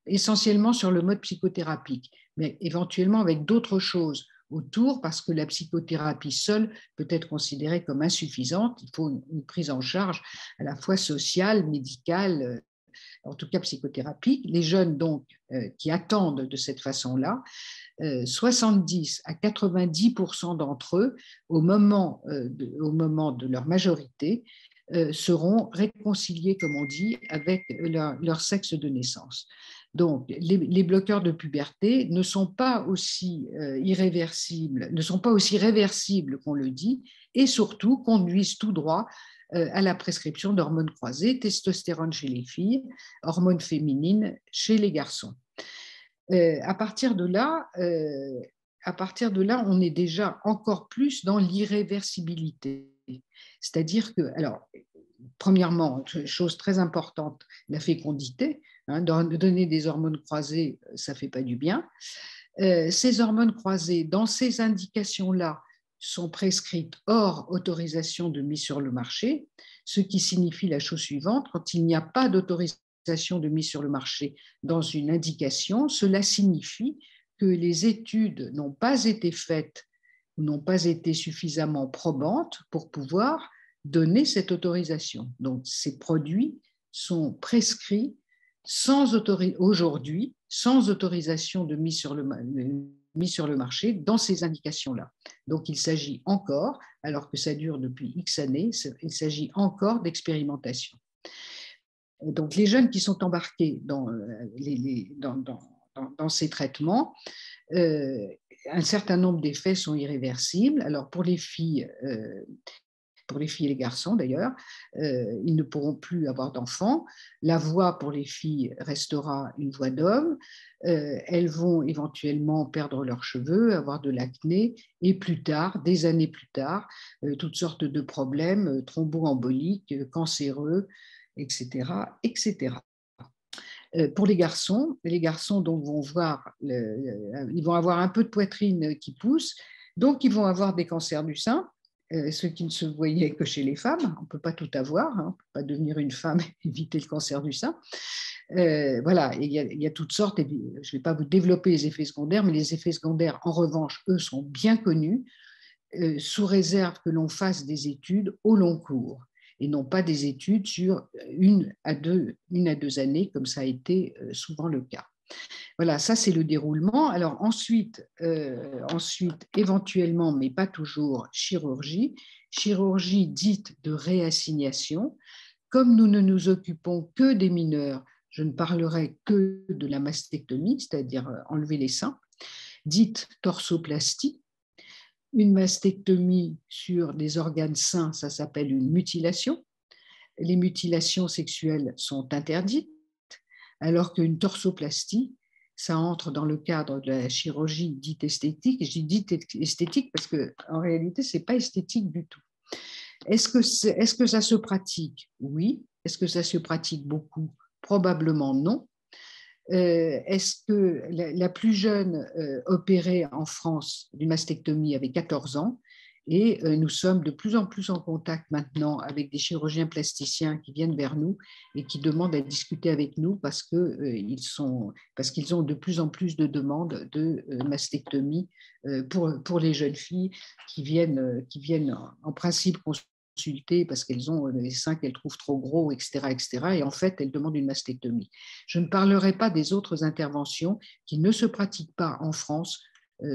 B: essentiellement sur le mode psychothérapique, mais éventuellement avec d'autres choses autour, parce que la psychothérapie seule peut être considérée comme insuffisante. Il faut une prise en charge à la fois sociale, médicale, en tout cas psychothérapique. Les jeunes donc qui attendent de cette façon-là, 70 à 90% d'entre eux, au moment de leur majorité, seront réconciliés, comme on dit, avec leur sexe de naissance. Donc, les bloqueurs de puberté ne sont pas aussi irréversibles, ne sont pas aussi réversibles qu'on le dit, et surtout conduisent tout droit à la prescription d'hormones croisées, testostérone chez les filles, hormones féminines chez les garçons. À partir de là, à partir de là, on est déjà encore plus dans l'irréversibilité. C'est-à-dire que, alors, premièrement, chose très importante, la fécondité, hein, donner des hormones croisées, ça ne fait pas du bien. Ces hormones croisées, dans ces indications-là, sont prescrites hors autorisation de mise sur le marché, ce qui signifie la chose suivante: quand il n'y a pas d'autorisation de mise sur le marché dans une indication, cela signifie que les études n'ont pas été faites, n'ont pas été suffisamment probantes pour pouvoir donner cette autorisation. Donc, ces produits sont prescrits aujourd'hui sans autorisation de mise sur le marché dans ces indications-là. Donc, il s'agit encore, alors que ça dure depuis X années, il s'agit encore d'expérimentation. Donc, les jeunes qui sont embarqués dans ces traitements, un certain nombre d'effets sont irréversibles. Alors, pour les filles et les garçons d'ailleurs, ils ne pourront plus avoir d'enfants. La voix pour les filles restera une voix d'homme. Elles vont éventuellement perdre leurs cheveux, avoir de l'acné et plus tard, des années plus tard, toutes sortes de problèmes thromboemboliques, cancéreux, etc., etc. Pour les garçons donc ils vont avoir un peu de poitrine qui pousse, donc ils vont avoir des cancers du sein, ce qui ne se voyait que chez les femmes. On ne peut pas tout avoir, hein, on ne peut pas devenir une femme et éviter le cancer du sein. Voilà, il y a toutes sortes, et je ne vais pas vous développer les effets secondaires, mais les effets secondaires, en revanche, eux, sont bien connus, sous réserve que l'on fasse des études au long cours et non pas des études sur une à deux années, comme ça a été souvent le cas. Voilà, ça c'est le déroulement. Alors ensuite, éventuellement, mais pas toujours, chirurgie dite de réassignation. Comme nous ne nous occupons que des mineurs, je ne parlerai que de la mastectomie, c'est-à-dire enlever les seins, dite torsoplastie. Une mastectomie sur des organes sains, ça s'appelle une mutilation. Les mutilations sexuelles sont interdites, alors qu'une torsoplastie, ça entre dans le cadre de la chirurgie dite esthétique. Je dis dite esthétique parce qu'en réalité, ce n'est pas esthétique du tout. Est-ce que ça se pratique? Oui. Est-ce que ça se pratique beaucoup? Probablement non. Est-ce que la plus jeune opérée en France d'une mastectomie avait 14 ans, et nous sommes de plus en plus en contact maintenant avec des chirurgiens plasticiens qui viennent vers nous et qui demandent à discuter avec nous parce qu'ils ont de plus en plus de demandes de mastectomie pour les jeunes filles qui viennent en principe consulter parce qu'elles ont les seins qu'elles trouvent trop gros, etc., etc. Et en fait, elles demandent une mastectomie. Je ne parlerai pas des autres interventions qui ne se pratiquent pas en France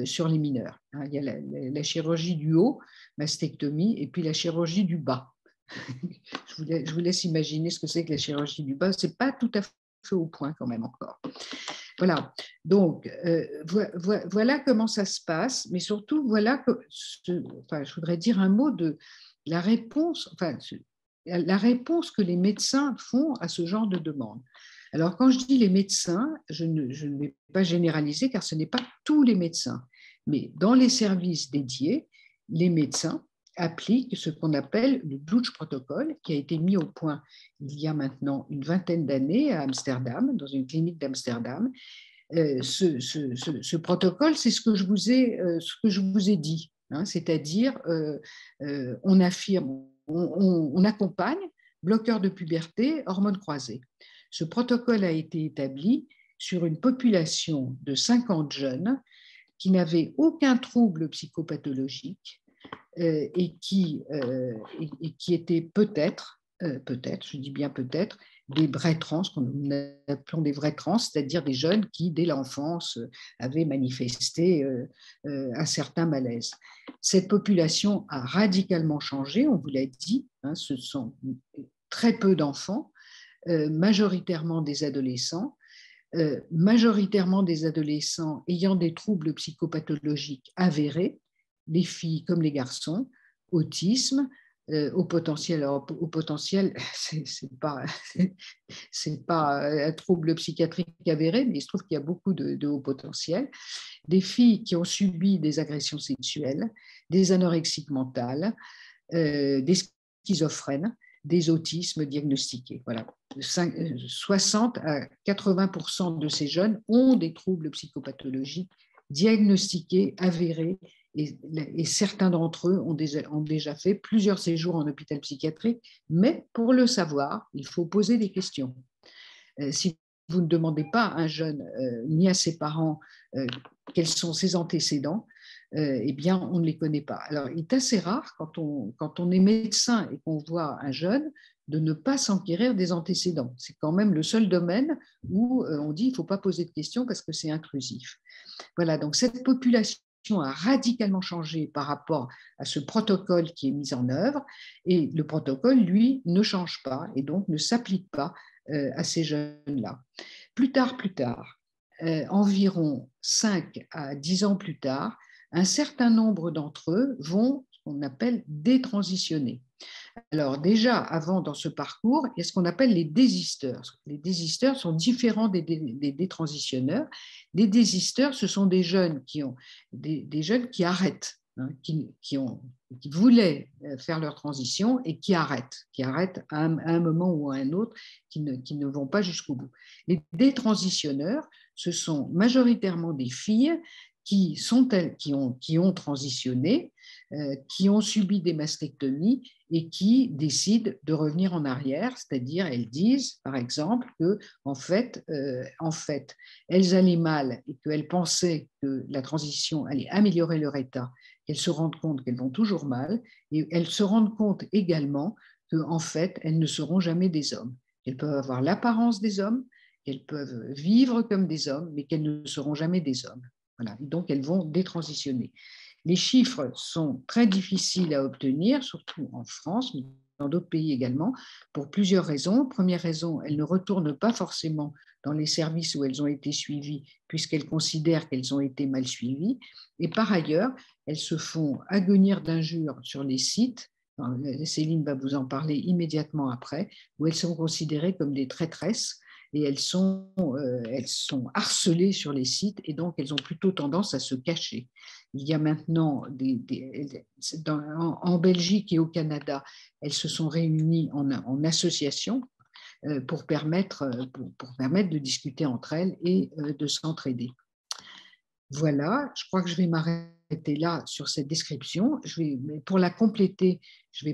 B: sur les mineurs. Il y a la chirurgie du haut, mastectomie, et puis la chirurgie du bas. Je vous laisse imaginer ce que c'est que la chirurgie du bas. Ce n'est pas tout à fait au point quand même encore. Voilà, donc voilà comment ça se passe, mais surtout, voilà je voudrais dire un mot de la réponse que les médecins font à ce genre de demande. Alors, quand je dis les médecins, je ne vais pas généraliser car ce n'est pas tous les médecins, mais dans les services dédiés, les médecins appliquent ce qu'on appelle le Bluch Protocol, qui a été mis au point il y a maintenant une vingtaine d'années à Amsterdam, dans une clinique d'Amsterdam. Ce protocole, c'est ce que je vous ai dit, hein, c'est-à-dire on affirme, on accompagne bloqueurs de puberté, hormones croisées. Ce protocole a été établi sur une population de 50 jeunes qui n'avaient aucun trouble psychopathologique et qui étaient peut-être, je dis bien peut-être, des vrais trans, qu'on appelons des vrais trans, c'est-à-dire des jeunes qui, dès l'enfance, avaient manifesté un certain malaise. Cette population a radicalement changé, on vous l'a dit, hein, ce sont très peu d'enfants, majoritairement des adolescents, ayant des troubles psychopathologiques avérés, les filles comme les garçons, autisme, au potentiel, c'est pas un trouble psychiatrique avéré, mais il se trouve qu'il y a beaucoup de haut potentiel. des filles qui ont subi des agressions sexuelles, des anorexiques mentales, des schizophrènes, des autismes diagnostiqués. Voilà. 60 à 80% de ces jeunes ont des troubles psychopathologiques diagnostiqués, avérés, et certains d'entre eux ont déjà fait plusieurs séjours en hôpital psychiatrique, mais pour le savoir, il faut poser des questions. Si vous ne demandez pas à un jeune ni à ses parents quels sont ses antécédents, eh bien, on ne les connaît pas. Alors, il est assez rare, quand on est médecin et qu'on voit un jeune, de ne pas s'enquérir des antécédents. C'est quand même le seul domaine où on dit qu'il ne faut pas poser de questions parce que c'est intrusif. Voilà, donc cette population a radicalement changé par rapport à ce protocole qui est mis en œuvre, et le protocole, lui, ne change pas et donc ne s'applique pas à ces jeunes-là. Plus tard, environ 5 à 10 ans plus tard, un certain nombre d'entre eux vont, ce qu'on appelle, détransitionner. Alors déjà, avant, dans ce parcours, il y a ce qu'on appelle les désisteurs. Les désisteurs sont différents des détransitionneurs. Les désisteurs, ce sont des jeunes qui arrêtent, hein, qui voulaient faire leur transition et qui arrêtent à un moment ou à un autre, qui ne vont pas jusqu'au bout. Les détransitionneurs, ce sont majoritairement des filles qui ont transitionné, qui ont subi des mastectomies et qui décident de revenir en arrière, c'est-à-dire elles disent, par exemple, que en fait, elles allaient mal et qu'elles pensaient que la transition allait améliorer leur état, qu'elles se rendent compte qu'elles vont toujours mal, et elles se rendent compte également qu'en fait, elles ne seront jamais des hommes. Elles peuvent avoir l'apparence des hommes, qu'elles peuvent vivre comme des hommes, mais qu'elles ne seront jamais des hommes. Voilà. Donc, elles vont détransitionner. Les chiffres sont très difficiles à obtenir, surtout en France, mais dans d'autres pays également, pour plusieurs raisons. Première raison, elles ne retournent pas forcément dans les services où elles ont été suivies, puisqu'elles considèrent qu'elles ont été mal suivies. Et par ailleurs, elles se font agonir d'injures sur les sites. Céline va vous en parler immédiatement après, où elles sont considérées comme des traîtresses. Et elles sont harcelées sur les sites et donc elles ont plutôt tendance à se cacher. Il y a maintenant, en Belgique et au Canada, elles se sont réunies en association pour permettre de discuter entre elles et de s'entraider. Voilà, je crois que je vais m'arrêter là sur cette description. Pour la compléter, je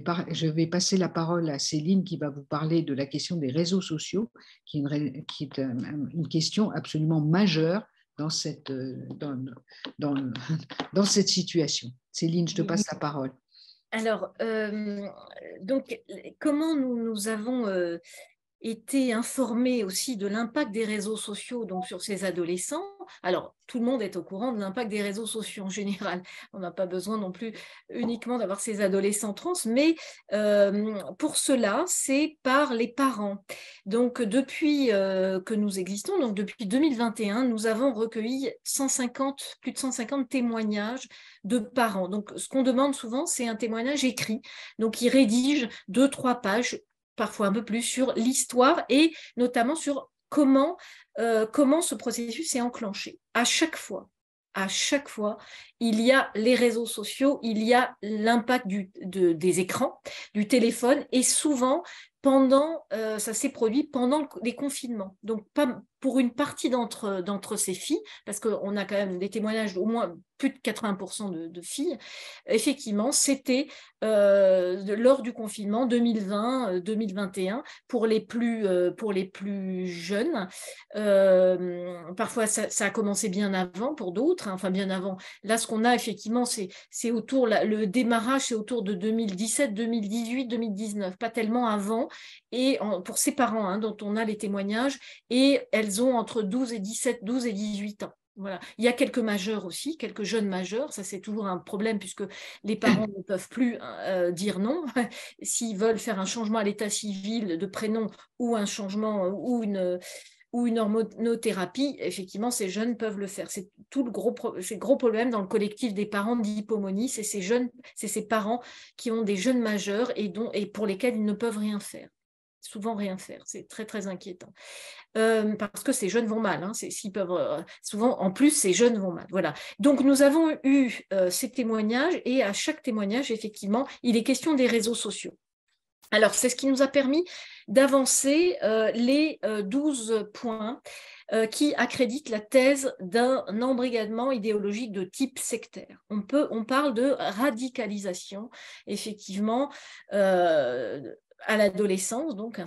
B: vais passer la parole à Céline qui va vous parler de la question des réseaux sociaux, qui est une question absolument majeure dans cette situation. Céline, je te passe la parole.
C: Alors, donc, comment nous avons été informés aussi de l'impact des réseaux sociaux donc, sur ces adolescents. Alors, tout le monde est au courant de l'impact des réseaux sociaux en général. On n'a pas besoin non plus uniquement d'avoir ces adolescents trans, mais pour cela, c'est par les parents. Donc, depuis que nous existons, donc depuis 2021, nous avons recueilli plus de 150 témoignages de parents. Donc, ce qu'on demande souvent, c'est un témoignage écrit. Donc, ils rédigent 2-3 pages, parfois un peu plus, sur l'histoire et notamment sur comment ce processus s'est enclenché. À chaque fois, il y a les réseaux sociaux, il y a l'impact des écrans, du téléphone, et souvent, ça s'est produit pendant les confinements. Donc, pas pour une partie d'entre ces filles, parce qu'on a quand même des témoignages d'au moins plus de 80% de filles, effectivement, c'était lors du confinement 2020-2021 pour les plus jeunes. Parfois, ça a commencé bien avant pour d'autres, hein, enfin bien avant. Là, ce qu'on a effectivement, c'est autour, le démarrage, c'est autour de 2017, 2018, 2019, pas tellement avant. Et pour ces parents hein, dont on a les témoignages, et elles ont entre 12 et 18 ans. Voilà. Il y a quelques majeurs aussi, quelques jeunes majeurs, ça c'est toujours un problème puisque les parents ne peuvent plus dire non. S'ils veulent faire un changement à l'état civil de prénom ou un changement ou une hormonothérapie, effectivement, ces jeunes peuvent le faire. C'est tout le gros problème dans le collectif des parents d'hypomonie, c'est ces parents qui ont des jeunes majeurs et pour lesquels ils ne peuvent rien faire. souvent rien faire. C'est très, très inquiétant. Parce que ces jeunes vont mal. Hein, souvent, en plus, ces jeunes vont mal. Voilà. Donc, nous avons eu ces témoignages et à chaque témoignage, effectivement, il est question des réseaux sociaux. Alors, c'est ce qui nous a permis d'avancer les 12 points qui accréditent la thèse d'un embrigadement idéologique de type sectaire. On parle de radicalisation, effectivement, à l'adolescence, donc un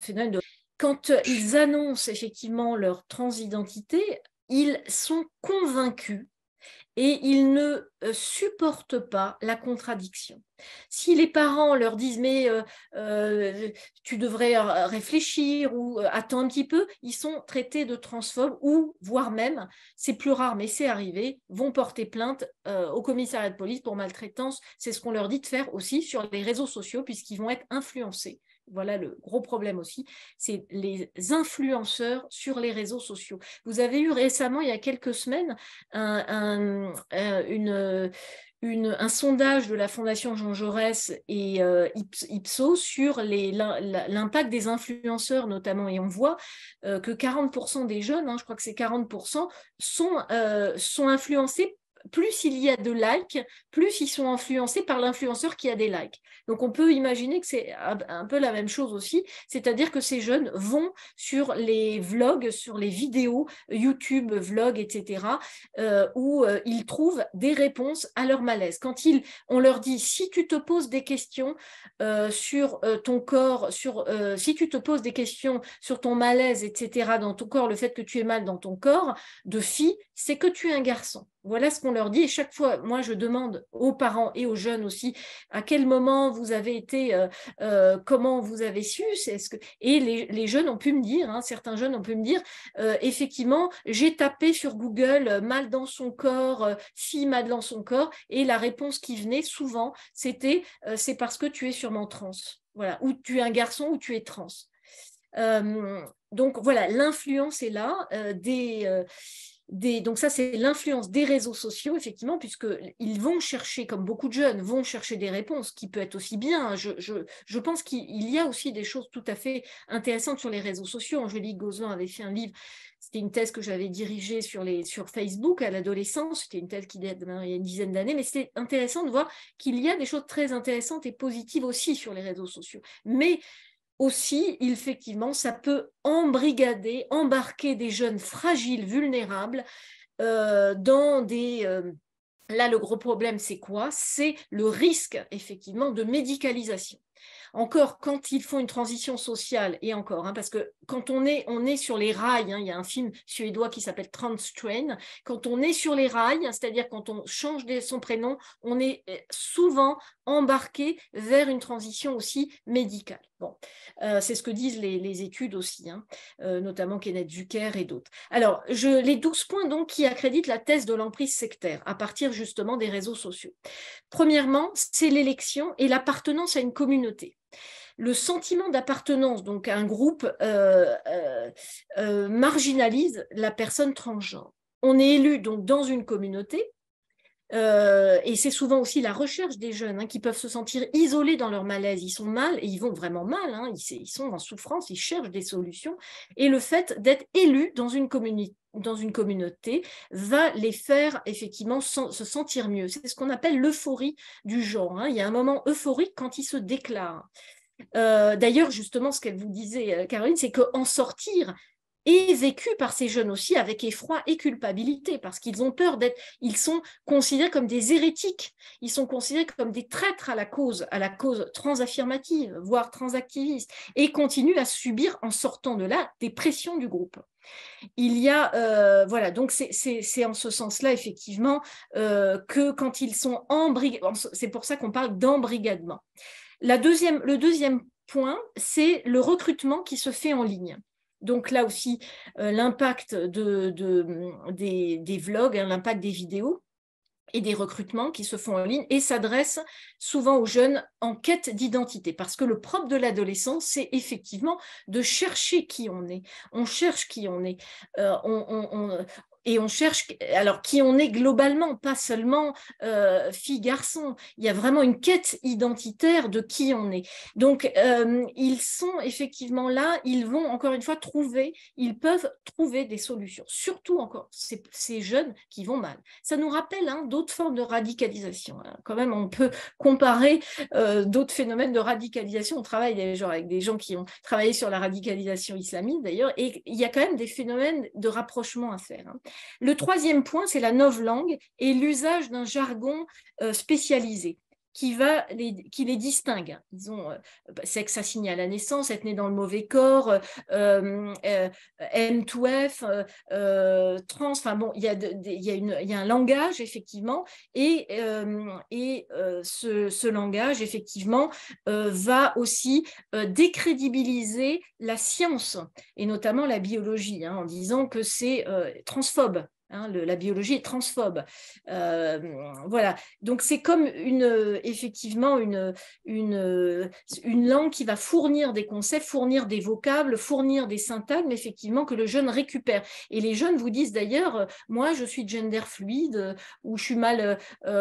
C: phénomène de... Quand ils annoncent effectivement leur transidentité, ils sont convaincus et ils ne supportent pas la contradiction. Si les parents leur disent « mais tu devrais réfléchir » ou « attends un petit peu », ils sont traités de transphobes ou, voire même, c'est plus rare mais c'est arrivé, vont porter plainte au commissariat de police pour maltraitance. C'est ce qu'on leur dit de faire aussi sur les réseaux sociaux puisqu'ils vont être influencés. Voilà le gros problème aussi, c'est les influenceurs sur les réseaux sociaux. Vous avez eu récemment, il y a quelques semaines, un sondage de la Fondation Jean Jaurès et Ipsos sur l'impact des influenceurs notamment, et on voit que 40% des jeunes, je crois que c'est 40%, sont influencés. Plus il y a de likes, plus ils sont influencés par l'influenceur qui a des likes. Donc, on peut imaginer que c'est un peu la même chose aussi, c'est-à-dire que ces jeunes vont sur les vlogs, sur les vidéos, YouTube, vlogs, etc., où ils trouvent des réponses à leur malaise. Quand on leur dit, si tu te poses des questions sur ton corps, si tu te poses des questions sur ton malaise, etc., dans ton corps, le fait que tu aies mal dans ton corps de fille, c'est que tu es un garçon. Voilà ce qu'on leur dit. Et chaque fois, moi, je demande aux parents et aux jeunes aussi à quel moment vous avez été, comment vous avez su. Et les jeunes ont pu me dire, certains jeunes ont pu me dire, effectivement, j'ai tapé sur Google mal dans son corps, fille mal dans son corps, et la réponse qui venait souvent, c'était c'est parce que tu es sûrement trans. Voilà, ou tu es un garçon ou tu es trans. Donc voilà, l'influence est là donc ça, c'est l'influence des réseaux sociaux, effectivement, puisqu'ils vont chercher, comme beaucoup de jeunes, vont chercher des réponses, qui peut être aussi bien. Je pense qu'il y a aussi des choses tout à fait intéressantes sur les réseaux sociaux. Angélique Gozlan avait fait un livre, c'était une thèse que j'avais dirigée sur Facebook à l'adolescence, c'était une thèse qui date il y a une dizaine d'années, mais c'était intéressant de voir qu'il y a des choses très intéressantes et positives aussi sur les réseaux sociaux. Mais aussi, effectivement, ça peut embarquer des jeunes fragiles, vulnérables, dans des... là, le gros problème, c'est quoi? C'est le risque, effectivement, de médicalisation. Encore, quand ils font une transition sociale, et encore, parce que quand on est sur les rails, il y a un film suédois qui s'appelle Transtrain, quand on est sur les rails, c'est-à-dire quand on change son prénom, on est souvent embarqué vers une transition aussi médicale. Bon, c'est ce que disent les études aussi, notamment Kenneth Zucker et d'autres. Alors, les 12 points donc qui accréditent la thèse de l'emprise sectaire à partir justement des réseaux sociaux. Premièrement, c'est l'élection et l'appartenance à une communauté. Le sentiment d'appartenance donc à un groupe marginalise la personne transgenre. On est élu donc dans une communauté. Et c'est souvent aussi la recherche des jeunes qui peuvent se sentir isolés dans leur malaise. Ils sont mal et ils vont vraiment mal. Ils sont en souffrance, ils cherchent des solutions. Et le fait d'être élus dans une communauté va les faire effectivement se sentir mieux. C'est ce qu'on appelle l'euphorie du genre. Il y a un moment euphorique quand ils se déclarent. D'ailleurs, justement, ce qu'elle vous disait, Caroline, c'est qu'en sortir est vécu par ces jeunes aussi avec effroi et culpabilité, parce qu'ils ont peur ils sont considérés comme des hérétiques, ils sont considérés comme des traîtres à la cause transaffirmative, voire transactiviste, et continuent à subir en sortant de là des pressions du groupe. Il y a, voilà, donc c'est en ce sens-là, effectivement, que quand ils sont c'est pour ça qu'on parle d'embrigadement. Le deuxième point, c'est le recrutement qui se fait en ligne. Donc là aussi, l'impact des vlogs, l'impact des vidéos et des recrutements qui se font en ligne et s'adressent souvent aux jeunes en quête d'identité. Parce que le propre de l'adolescence, c'est effectivement de chercher qui on est. On cherche qui on est. Et on cherche, alors qui on est globalement, pas seulement fille-garçon. Il y a vraiment une quête identitaire de qui on est. Donc, ils sont effectivement là, ils vont encore une fois ils peuvent trouver des solutions. Surtout encore ces jeunes qui vont mal. Ça nous rappelle d'autres formes de radicalisation. Quand même, on peut comparer d'autres phénomènes de radicalisation. On travaille avec des gens qui ont travaillé sur la radicalisation islamique d'ailleurs, et il y a quand même des phénomènes de rapprochement à faire. Le troisième point, c'est la novlangue et l'usage d'un jargon spécialisé qui les distingue. Ils ont sexe assigné à la naissance, être né dans le mauvais corps, M2F, trans, enfin bon, il y a un langage, effectivement, et ce langage, effectivement, va aussi décrédibiliser la science, et notamment la biologie, en disant que c'est transphobe. La biologie est transphobe. Voilà. Donc, c'est comme effectivement une langue qui va fournir des concepts, fournir des vocables, fournir des syntagmes, effectivement, que le jeune récupère. Et les jeunes vous disent d'ailleurs, moi, je suis gender fluide, ou je suis mal...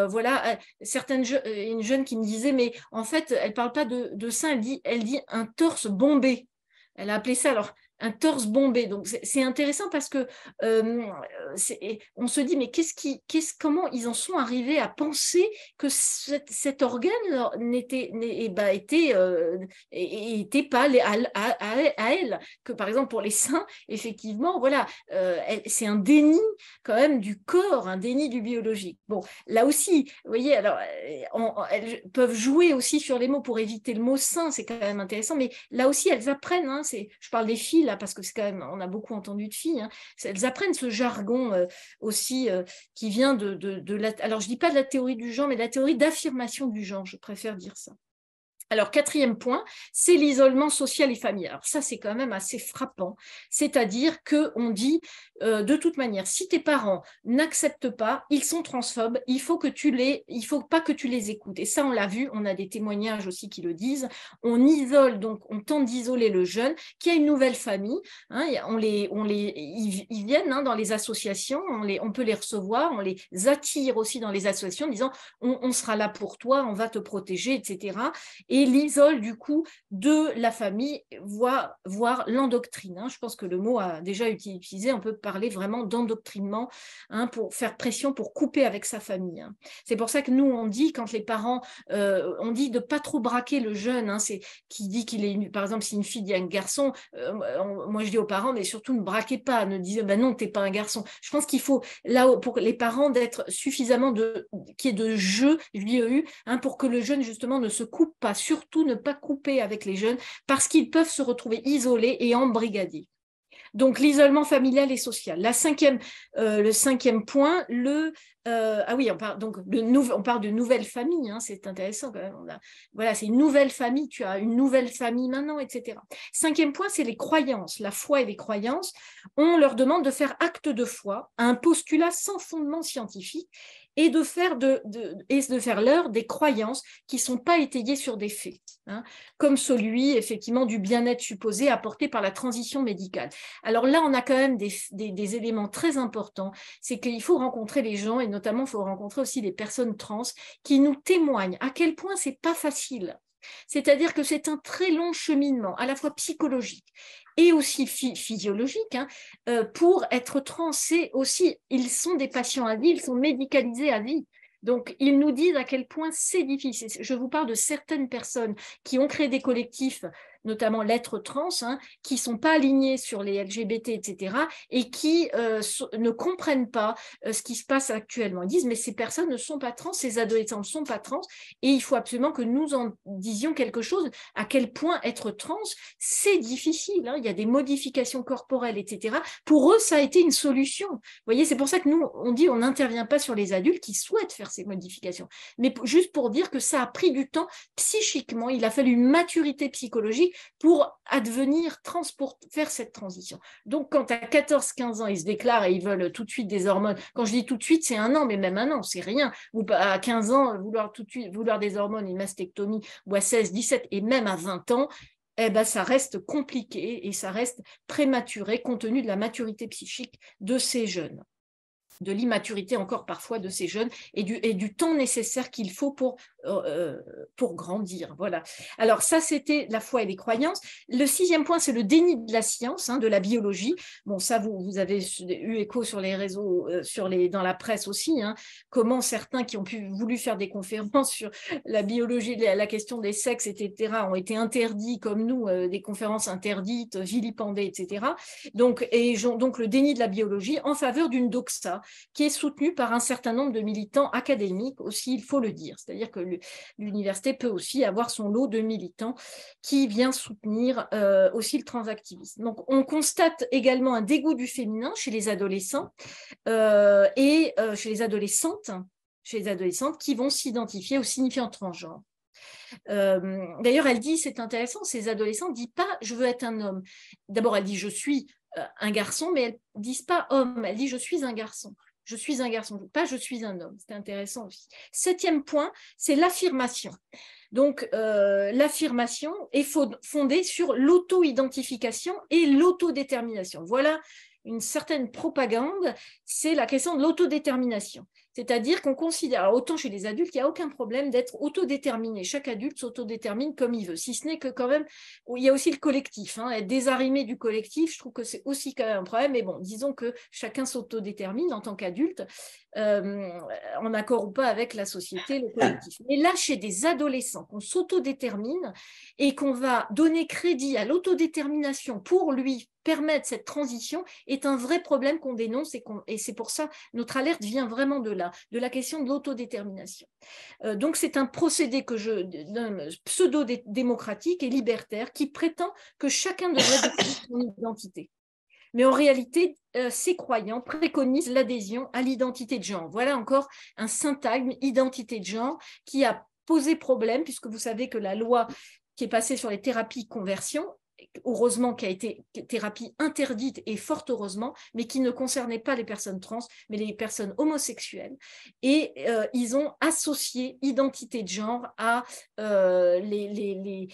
C: voilà. Une jeune qui me disait, mais en fait, elle ne parle pas de sein, elle dit un torse bombé. Elle a appelé ça, alors, un torse bombé. Donc, c'est intéressant parce que on se dit, mais comment ils en sont arrivés à penser que cet organe n'était pas à elle, que par exemple pour les seins, effectivement, voilà, c'est un déni quand même du corps, un déni du biologique. Bon, là aussi, vous voyez, alors, elles peuvent jouer aussi sur les mots pour éviter le mot sein, c'est quand même intéressant, mais là aussi, elles apprennent, je parle des filles, là, parce que c'est quand même, on a beaucoup entendu de filles, elles apprennent ce jargon aussi qui vient alors je dis pas de la théorie du genre, mais de la théorie d'affirmation du genre, je préfère dire ça. Alors, quatrième point, c'est l'isolement social et familial. Alors ça, c'est quand même assez frappant. C'est-à-dire qu'on dit, de toute manière, si tes parents n'acceptent pas, ils sont transphobes, il faut pas que tu les écoutes. Et ça, on l'a vu, on a des témoignages aussi qui le disent. On isole, donc on tente d'isoler le jeune qui a une nouvelle famille. Ils viennent dans les associations, on peut les recevoir, on les attire aussi dans les associations en disant, on sera là pour toi, on va te protéger, etc. Et l'isole du coup de la famille, voire l'endoctrine. Je pense que le mot a déjà été utilisé, on peut parler vraiment d'endoctrinement pour faire pression, pour couper avec sa famille. C'est pour ça que nous, on dit, quand les parents, on dit de ne pas trop braquer le jeune, c'est qui dit qu'il est, par exemple, si une fille dit à un garçon, moi je dis aux parents, mais surtout ne braquez pas, ne disez, non, tu n'es pas un garçon. Je pense qu'il faut, là, pour les parents, d'être suffisamment qu'il y ait de jeu, JEU, pour que le jeune, justement, ne se coupe pas, surtout ne pas couper avec les jeunes parce qu'ils peuvent se retrouver isolés et embrigadés. Donc, l'isolement familial et social. Le cinquième point, on parle de nouvelle famille, c'est intéressant quand même. Voilà, c'est une nouvelle famille, tu as une nouvelle famille maintenant, etc. Cinquième point, c'est les croyances, la foi et les croyances. On leur demande de faire acte de foi, un postulat sans fondement scientifique, et de faire leur des croyances qui ne sont pas étayées sur des faits, comme celui, effectivement, du bien-être supposé apporté par la transition médicale. Alors là, on a quand même des éléments très importants, c'est qu'il faut rencontrer les gens, et notamment, il faut rencontrer aussi les personnes trans qui nous témoignent à quel point ce n'est pas facile. C'est-à-dire que c'est un très long cheminement, à la fois psychologique et aussi physiologique, pour être trans. Ils sont des patients à vie, ils sont médicalisés à vie. Donc, ils nous disent à quel point c'est difficile. Je vous parle de certaines personnes qui ont créé des collectifs, notamment l'être trans, qui ne sont pas alignés sur les LGBT, etc., et qui ne comprennent pas ce qui se passe actuellement. Ils disent, mais ces personnes ne sont pas trans, ces adolescents ne sont pas trans, et il faut absolument que nous en disions quelque chose, à quel point être trans, c'est difficile. Il y a des modifications corporelles, etc. Pour eux, ça a été une solution. Vous voyez, c'est pour ça que nous, on dit, on n'intervient pas sur les adultes qui souhaitent faire ces modifications, mais juste pour dire que ça a pris du temps psychiquement, il a fallu une maturité psychologique pour advenir trans, pour faire cette transition. Donc, quand à 14-15 ans, ils se déclarent et ils veulent tout de suite des hormones, quand je dis tout de suite, c'est 1 an, mais même 1 an, c'est rien. Ou à 15 ans, vouloir tout de suite des hormones, une mastectomie, ou à 16, 17, et même à 20 ans, ça reste compliqué et ça reste prématuré compte tenu de la maturité psychique de ces jeunes. de l'immaturité encore parfois de ces jeunes et du temps nécessaire qu'il faut pour grandir. Voilà. Alors ça, c'était la foi et les croyances. Le 6e point, c'est le déni de la science, de la biologie. Bon, ça, vous avez eu écho sur les réseaux, dans la presse aussi, comment certains qui ont voulu faire des conférences sur la biologie, la question des sexes, etc., ont été interdits, comme nous, des conférences interdites, vilipendées, etc. Donc le déni de la biologie en faveur d'une doxa, qui est soutenu par un certain nombre de militants académiques aussi, il faut le dire. C'est-à-dire que l'université peut aussi avoir son lot de militants qui vient soutenir aussi le transactivisme. Donc, on constate également un dégoût du féminin chez les adolescents et chez les adolescentes qui vont s'identifier aux signifiants transgenres. D'ailleurs, elle dit, c'est intéressant, ces adolescents ne disent pas « je veux être un homme ». D'abord, elle dit « je suis un garçon », mais elles ne disent pas « homme », elle dit « je suis un garçon ». Je suis un garçon, pas je suis un homme. C'est intéressant aussi. 7e point, c'est l'affirmation. Donc, l'affirmation est fondée sur l'auto-identification et l'autodétermination. Voilà une certaine propagande, c'est la question de l'autodétermination. C'est-à-dire qu'on considère, alors autant chez les adultes, il n'y a aucun problème d'être autodéterminé. Chaque adulte s'autodétermine comme il veut, si ce n'est que quand même, il y a aussi le collectif. Être désarrimé du collectif, je trouve que c'est aussi quand même un problème. Mais bon, disons que chacun s'autodétermine en tant qu'adulte, en accord ou pas avec la société, le collectif. Mais là, chez des adolescents, qu'on s'autodétermine et qu'on va donner crédit à l'autodétermination pour lui permettre cette transition est un vrai problème qu'on dénonce et c'est pour ça notre alerte vient vraiment de là, de la question de l'autodétermination. Donc c'est un procédé pseudo-démocratique et libertaire qui prétend que chacun devrait définir son identité. Mais en réalité, ces croyants préconisent l'adhésion à l'identité de genre. Voilà encore un syntagme identité de genre qui a posé problème, puisque vous savez que la loi qui est passée sur les thérapies conversion, heureusement qui a été thérapie interdite et fort heureusement, mais qui ne concernait pas les personnes trans, mais les personnes homosexuelles. Et ils ont associé identité de genre à les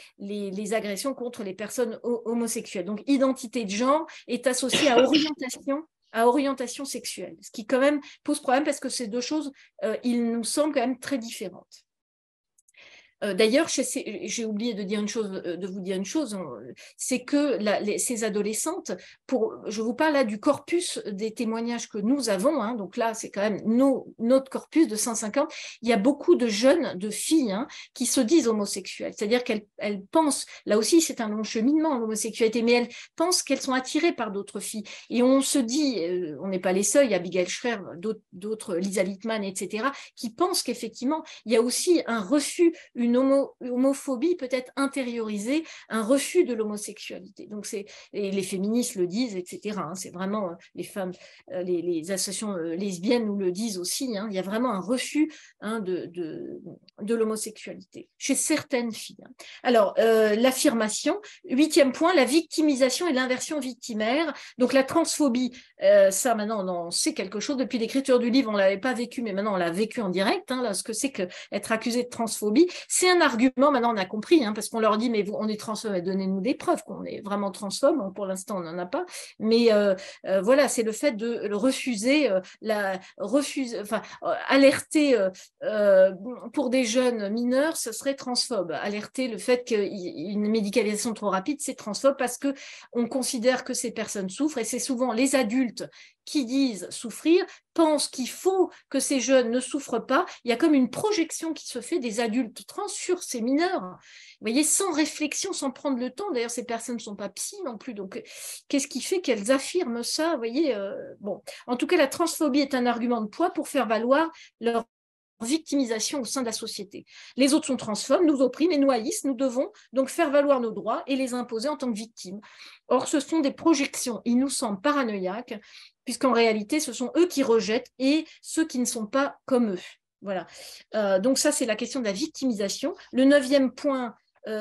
C: agressions contre les personnes homosexuelles. Donc, identité de genre est associée à orientation sexuelle, ce qui quand même pose problème parce que ces deux choses, il nous semble quand même très différentes. D'ailleurs, j'ai oublié de vous dire une chose, c'est que ces adolescentes, je vous parle là du corpus des témoignages que nous avons, donc là c'est quand même notre corpus de 150, il y a beaucoup de jeunes, de filles qui se disent homosexuelles, c'est-à-dire qu'elles pensent, là aussi c'est un long cheminement l'homosexualité, mais elles pensent qu'elles sont attirées par d'autres filles, et on se dit, on n'est pas les seuls, il y a Abigail Schreier, d'autres, Lisa Littman, etc., qui pensent qu'effectivement il y a aussi un refus, une homophobie peut-être intériorisée, un refus de l'homosexualité. Donc les féministes le disent, etc. C'est vraiment les femmes, les associations lesbiennes nous le disent aussi. Il y a vraiment un refus de l'homosexualité chez certaines filles. Alors l'affirmation, 8e point, la victimisation et l'inversion victimaire. Donc la transphobie, ça maintenant on en sait quelque chose. Depuis l'écriture du livre, on l'avait pas vécu, mais maintenant on l'a vécu en direct. Là, ce que c'est qu'être accusé de transphobie, c'est un argument, maintenant on a compris, parce qu'on leur dit, mais on est transphobe, donnez-nous des preuves qu'on est vraiment transphobe. Bon, pour l'instant, on n'en a pas. Mais voilà, c'est le fait de refuser, alerter pour des jeunes mineurs, ce serait transphobe. Alerter le fait qu'une médicalisation trop rapide, c'est transphobe parce qu'on considère que ces personnes souffrent et c'est souvent les adultes qui disent souffrir, pensent qu'il faut que ces jeunes ne souffrent pas. Il y a comme une projection qui se fait des adultes trans sur ces mineurs. Vous voyez, sans réflexion, sans prendre le temps. D'ailleurs, ces personnes ne sont pas psy non plus. Donc, qu'est-ce qui fait qu'elles affirment ça? Vous voyez, bon. En tout cas, la transphobie est un argument de poids pour faire valoir leur victimisation au sein de la société. Les autres sont transphobes, nous oppriment et nous haïssent. Nous devons donc faire valoir nos droits et les imposer en tant que victimes. Or, ce sont des projections. Ils nous semblent paranoïaques, puisqu'en réalité, ce sont eux qui rejettent et ceux qui ne sont pas comme eux. Voilà. Donc ça, c'est la question de la victimisation. Le 9e point,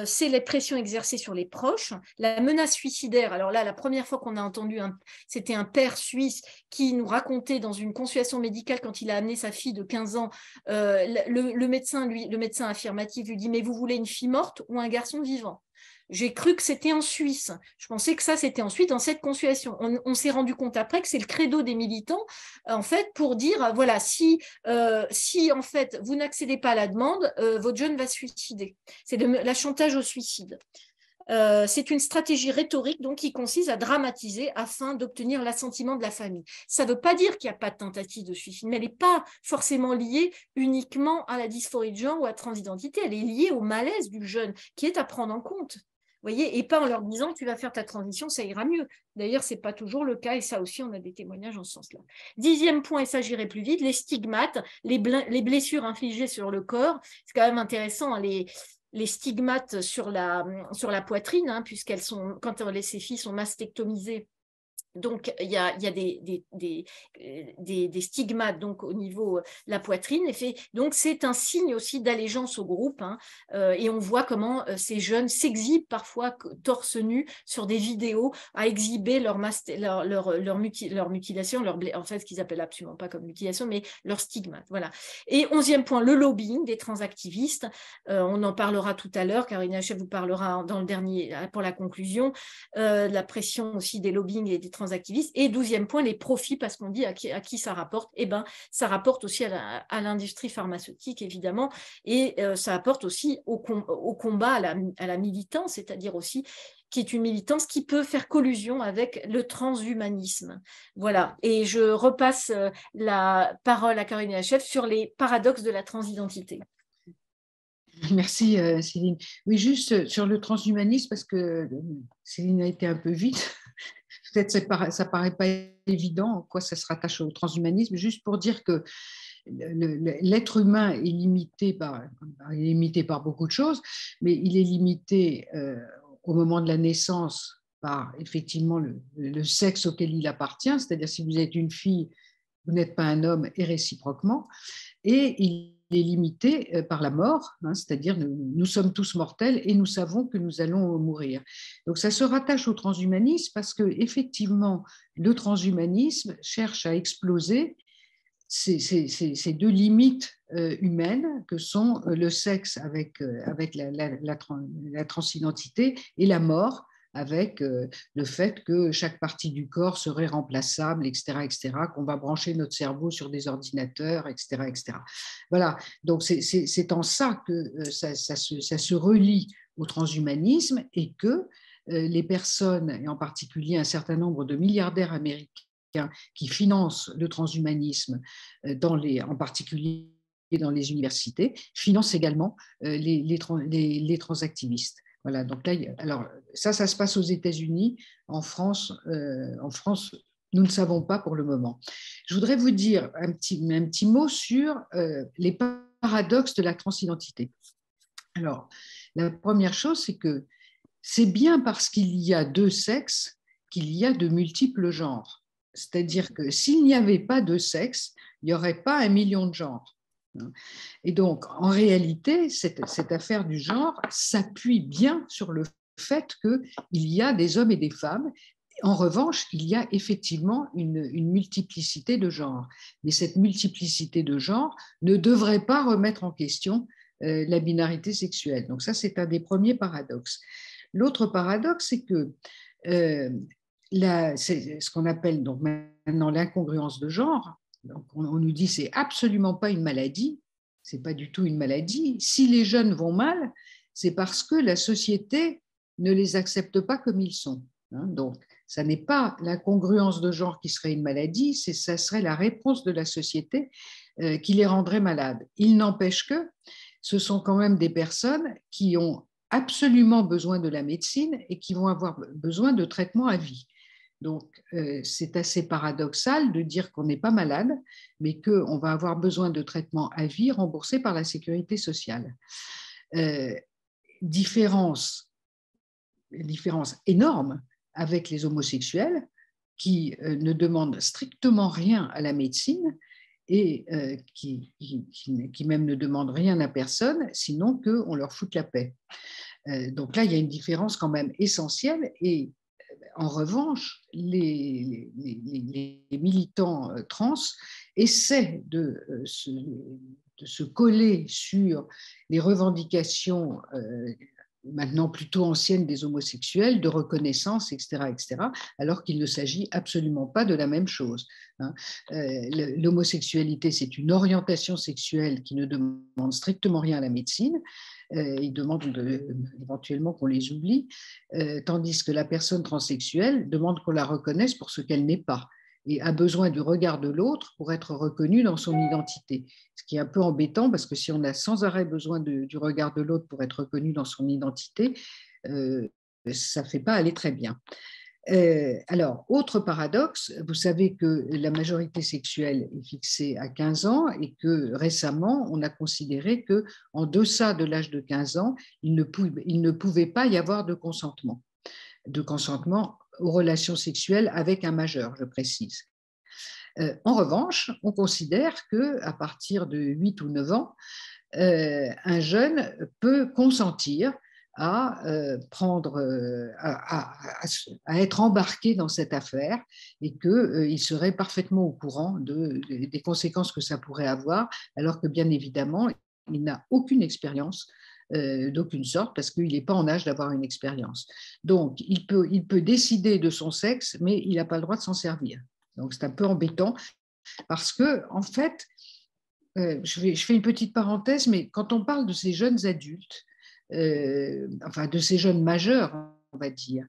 C: c'est les pressions exercées sur les proches, la menace suicidaire. Alors là, la première fois qu'on a entendu, c'était un père suisse qui nous racontait dans une consultation médicale quand il a amené sa fille de 15 ans, le médecin affirmatif lui dit « Mais vous voulez une fille morte ou un garçon vivant ?» J'ai cru que c'était en Suisse. Je pensais que ça, c'était ensuite dans cette consultation. On s'est rendu compte après que c'est le credo des militants, en fait, pour dire, voilà, si en fait, vous n'accédez pas à la demande, votre jeune va se suicider. C'est la chantage au suicide. C'est une stratégie rhétorique donc, qui consiste à dramatiser afin d'obtenir l'assentiment de la famille. Ça ne veut pas dire qu'il n'y a pas de tentative de suicide, mais elle n'est pas forcément liée uniquement à la dysphorie de genre ou à la transidentité, elle est liée au malaise du jeune qui est à prendre en compte. Voyez, et pas en leur disant tu vas faire ta transition, ça ira mieux. D'ailleurs, ce n'est pas toujours le cas, et ça aussi, on a des témoignages en ce sens-là. 10e point, et ça j'irai plus vite, les stigmates, les blessures infligées sur le corps. C'est quand même intéressant, les stigmates sur la poitrine, hein, puisqu'elles sont, quand ces filles sont mastectomisées. Donc, il y a des stigmates donc, au niveau de la poitrine. Donc, c'est un signe aussi d'allégeance au groupe. Hein, et on voit comment ces jeunes s'exhibent parfois torse nu sur des vidéos à exhiber leur mutilation, en fait, ce qu'ils appellent absolument pas comme mutilation, mais leur stigmate. Voilà. Et 11e point, le lobbying des transactivistes. On en parlera tout à l'heure, car Inachef vous parlera dans le dernier, pour la conclusion, la pression aussi des lobbying et des transactivistes. Et 12e point, les profits, parce qu'on dit à qui ça rapporte. Eh bien, ça rapporte aussi à l'industrie pharmaceutique, évidemment, et ça apporte aussi au combat, à la militance, c'est-à-dire aussi qui est une militance qui peut faire collusion avec le transhumanisme. Voilà. Et je repasse la parole à Caroline Inachef sur les paradoxes de la transidentité.
B: Merci Céline. Oui, juste sur le transhumanisme, parce que Céline a été un peu vite. Peut-être ça paraît pas évident en quoi ça se rattache au transhumanisme, juste pour dire que l'être humain est limité par beaucoup de choses, mais il est limité au moment de la naissance par effectivement le sexe auquel il appartient, c'est-à-dire si vous êtes une fille, vous n'êtes pas un homme et réciproquement, et il est limité par la mort, hein, c'est-à-dire nous sommes tous mortels et nous savons que nous allons mourir. Donc ça se rattache au transhumanisme parce que effectivement le transhumanisme cherche à exploser ces deux limites humaines que sont le sexe avec la transidentité et la mort avec le fait que chaque partie du corps serait remplaçable, etc., qu'on va brancher notre cerveau sur des ordinateurs, etc., etc. Voilà, donc c'est en ça que ça se relie au transhumanisme et que les personnes, et en particulier un certain nombre de milliardaires américains qui financent le transhumanisme, en particulier dans les universités, financent également les transactivistes. Voilà, donc là, alors ça se passe aux États-Unis. En France, nous ne savons pas pour le moment. Je voudrais vous dire un petit mot sur les paradoxes de la transidentité. Alors, la première chose, c'est que c'est bien parce qu'il y a deux sexes qu'il y a de multiples genres. C'est-à-dire que s'il n'y avait pas de sexe, il n'y aurait pas 1 million de genres. Et donc, en réalité, cette affaire du genre s'appuie bien sur le fait qu'il y a des hommes et des femmes. En revanche, il y a effectivement une multiplicité de genres. Mais cette multiplicité de genres ne devrait pas remettre en question la binarité sexuelle. Donc ça, c'est un des premiers paradoxes. L'autre paradoxe, c'est que c'est ce qu'on appelle donc maintenant l'incongruence de genre. Donc on nous dit c'est absolument pas une maladie, c'est pas du tout une maladie. Si les jeunes vont mal, c'est parce que la société ne les accepte pas comme ils sont. Donc ça n'est pas l'incongruence de genre qui serait une maladie, ça serait la réponse de la société qui les rendrait malades. Il n'empêche que ce sont quand même des personnes qui ont absolument besoin de la médecine et qui vont avoir besoin de traitements à vie. Donc, c'est assez paradoxal de dire qu'on n'est pas malade, mais qu'on va avoir besoin de traitements à vie remboursés par la sécurité sociale. Différence énorme avec les homosexuels qui ne demandent strictement rien à la médecine et qui même ne demandent rien à personne, sinon qu'on leur foute la paix. Donc là, il y a une différence quand même essentielle et en revanche, les militants trans essaient de se coller sur les revendications maintenant plutôt ancienne des homosexuels, de reconnaissance, etc., etc., alors qu'il ne s'agit absolument pas de la même chose. L'homosexualité, c'est une orientation sexuelle qui ne demande strictement rien à la médecine. Ils demandent éventuellement qu'on les oublie, tandis que la personne transsexuelle demande qu'on la reconnaisse pour ce qu'elle n'est pas et a besoin du regard de l'autre pour être reconnue dans son identité. Ce qui est un peu embêtant parce que si on a sans arrêt besoin du regard de l'autre pour être reconnu dans son identité, ça ne fait pas aller très bien. Alors, autre paradoxe, vous savez que la majorité sexuelle est fixée à 15 ans et que récemment, on a considéré qu'en deçà de l'âge de 15 ans, il ne pouvait pas y avoir de consentement aux relations sexuelles avec un majeur, je précise. En revanche, on considère qu'à partir de 8 ou 9 ans, un jeune peut consentir à être embarqué dans cette affaire et qu'il serait parfaitement au courant des conséquences que ça pourrait avoir, alors que bien évidemment, il n'a aucune expérience d'aucune sorte parce qu'il n'est pas en âge d'avoir une expérience. Donc, il peut décider de son sexe, mais il n'a pas le droit de s'en servir. Donc, c'est un peu embêtant parce que, en fait, je fais une petite parenthèse, mais quand on parle de ces jeunes adultes, enfin de ces jeunes majeurs, on va dire,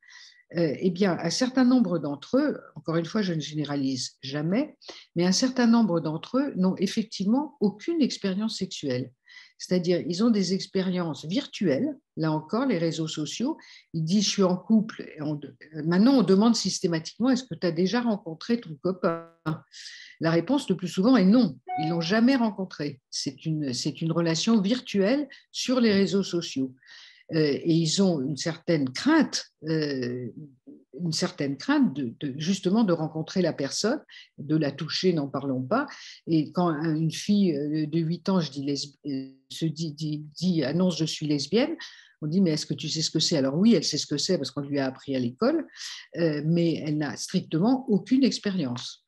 B: eh bien, un certain nombre d'entre eux, encore une fois, je ne généralise jamais, mais un certain nombre d'entre eux n'ont effectivement aucune expérience sexuelle. C'est-à-dire, ils ont des expériences virtuelles, là encore, les réseaux sociaux, ils disent, je suis en couple. Maintenant, on demande systématiquement, est-ce que tu as déjà rencontré ton copain ? La réponse, le plus souvent, est non. Ils ne l'ont jamais rencontré. C'est une relation virtuelle sur les réseaux sociaux. Et ils ont une certaine crainte justement de rencontrer la personne, de la toucher, n'en parlons pas. Et quand une fille de 8 ans annonce je suis lesbienne, on dit mais est-ce que tu sais ce que c'est? Alors oui, elle sait ce que c'est parce qu'on lui a appris à l'école, mais elle n'a strictement aucune expérience.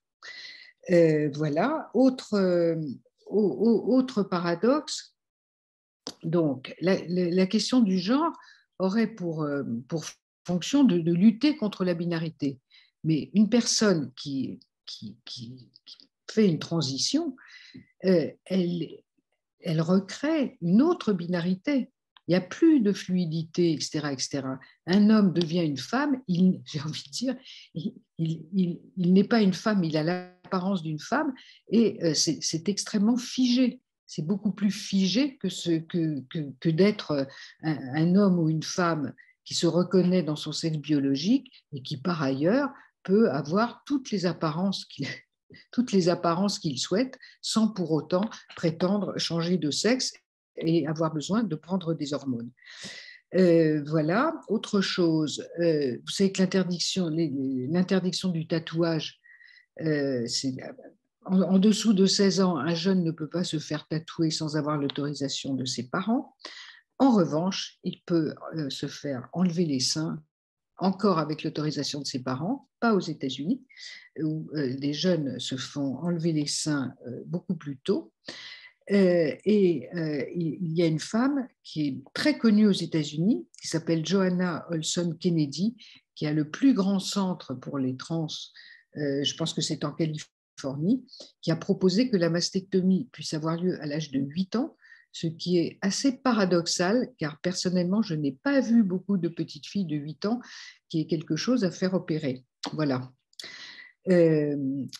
B: Voilà. Autre paradoxe, donc la question du genre aurait pour fonction de lutter contre la binarité. Mais une personne qui fait une transition, elle recrée une autre binarité. Il n'y a plus de fluidité, etc., etc. Un homme devient une femme, j'ai envie de dire, il n'est pas une femme, il a l'apparence d'une femme, et c'est extrêmement figé. C'est beaucoup plus figé que d'être un homme ou une femme qui se reconnaît dans son sexe biologique et qui, par ailleurs, peut avoir toutes les apparences qu'il souhaite sans pour autant prétendre changer de sexe et avoir besoin de prendre des hormones. Voilà. Autre chose, vous savez que l'interdiction du tatouage, en dessous de 16 ans, un jeune ne peut pas se faire tatouer sans avoir l'autorisation de ses parents. En revanche, il peut se faire enlever les seins encore avec l'autorisation de ses parents, pas aux États-Unis, où les jeunes se font enlever les seins beaucoup plus tôt. Il y a une femme qui est très connue aux États-Unis, qui s'appelle Johanna Olson Kennedy, qui a le plus grand centre pour les trans, je pense que c'est en Californie, qui a proposé que la mastectomie puisse avoir lieu à l'âge de 8 ans, ce qui est assez paradoxal, car personnellement, je n'ai pas vu beaucoup de petites filles de 8 ans qui aient quelque chose à faire opérer. Voilà.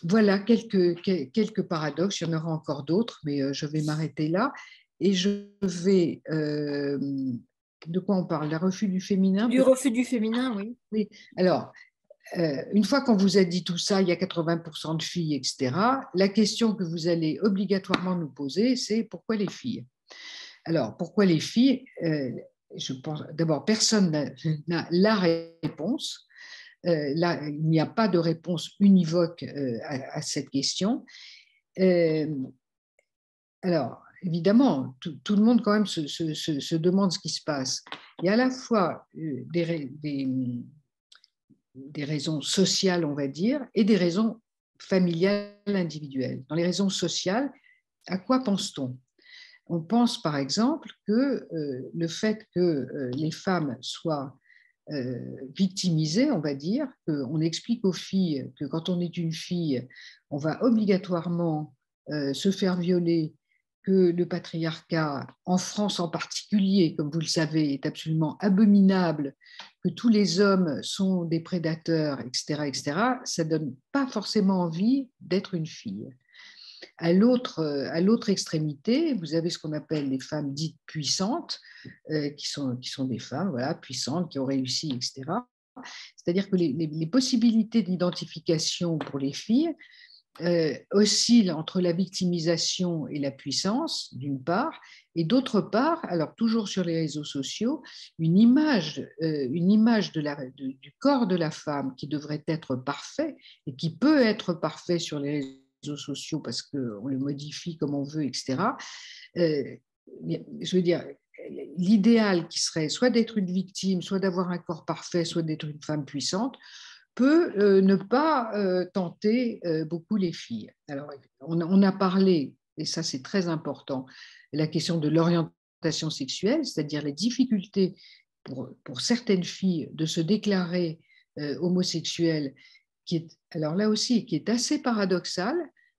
B: Voilà quelques paradoxes, il y en aura encore d'autres, mais je vais m'arrêter là. Et je vais... de quoi on parle? Le refus du féminin?
C: Du refus du féminin, oui.
B: Oui. Alors, une fois qu'on vous a dit tout ça, il y a 80% de filles, etc. La question que vous allez obligatoirement nous poser, c'est pourquoi les filles? Alors, pourquoi les filles? Je pense, d'abord, personne n'a la réponse. Là, il n'y a pas de réponse univoque à cette question. Alors, évidemment, tout le monde quand même se demande ce qui se passe. Il y a à la fois des raisons sociales, on va dire, et des raisons familiales individuelles. Dans les raisons sociales, à quoi pense-t-on? On pense par exemple que le fait que les femmes soient victimisées, on va dire, qu'on explique aux filles que quand on est une fille, on va obligatoirement se faire violer, que le patriarcat, en France en particulier, comme vous le savez, est absolument abominable, que tous les hommes sont des prédateurs, etc., ça ne donne pas forcément envie d'être une fille. À l'autre extrémité, vous avez ce qu'on appelle les femmes dites puissantes, qui sont des femmes voilà, puissantes, qui ont réussi, etc. C'est-à-dire que les possibilités d'identification pour les filles oscillent entre la victimisation et la puissance, d'une part, et d'autre part, alors toujours sur les réseaux sociaux, une image du corps de la femme qui devrait être parfait et qui peut être parfait sur les réseaux sociaux parce qu'on le modifie comme on veut, etc. Je veux dire, l'idéal qui serait soit d'être une victime, soit d'avoir un corps parfait, soit d'être une femme puissante, peut ne pas tenter beaucoup les filles. Alors, on a parlé, et ça c'est très important, la question de l'orientation sexuelle, c'est-à-dire les difficultés pour certaines filles de se déclarer homosexuelles, qui est, alors là aussi, qui est assez paradoxal,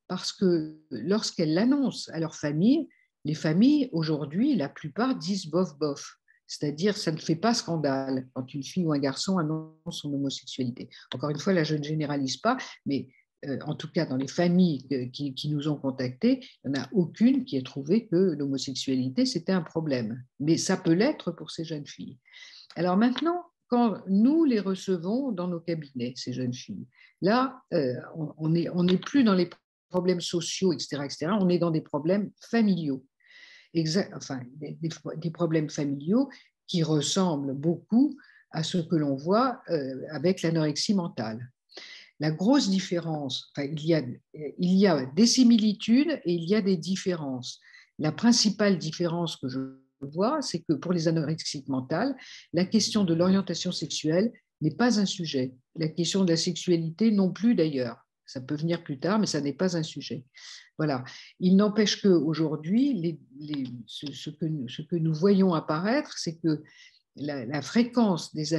B: parce que lorsqu'elles l'annoncent à leur famille, les familles aujourd'hui, la plupart disent bof bof. C'est-à-dire, ça ne fait pas scandale quand une fille ou un garçon annonce son homosexualité. Encore une fois, là, je ne généralise pas, mais en tout cas, dans les familles qui nous ont contactés, il n'y en a aucune qui ait trouvé que l'homosexualité, c'était un problème. Mais ça peut l'être pour ces jeunes filles. Alors maintenant, quand nous les recevons dans nos cabinets, ces jeunes filles, là, on n'est plus dans les problèmes sociaux, etc., on est dans des problèmes familiaux. Enfin, des problèmes familiaux qui ressemblent beaucoup à ce que l'on voit avec l'anorexie mentale. La grosse différence, enfin, il y a des similitudes et il y a des différences. La principale différence que je vois, c'est que pour les anorexiques mentales, la question de l'orientation sexuelle n'est pas un sujet. La question de la sexualité non plus d'ailleurs. Ça peut venir plus tard, mais ça n'est pas un sujet. Voilà. Il n'empêche qu'aujourd'hui, ce que nous voyons apparaître, c'est que la fréquence des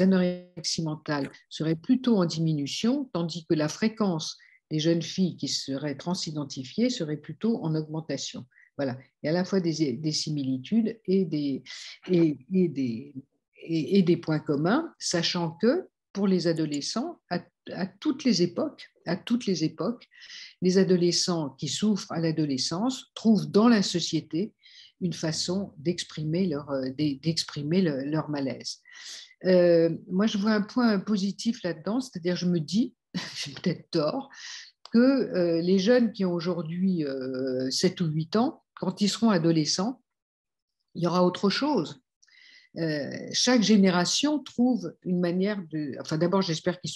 B: anorexies mentales serait plutôt en diminution, tandis que la fréquence des jeunes filles qui seraient transidentifiées serait plutôt en augmentation. Voilà. Il y a à la fois des similitudes et des points communs, sachant que pour les adolescents, à toutes les époques, les adolescents qui souffrent à l'adolescence trouvent dans la société une façon d'exprimer leur malaise. Moi, je vois un point positif là-dedans, c'est-à-dire je me dis, j'ai peut-être tort, que les jeunes qui ont aujourd'hui 7 ou 8 ans, quand ils seront adolescents, il y aura autre chose. Chaque génération trouve une manière de... Enfin, d'abord, j'espère qu'ils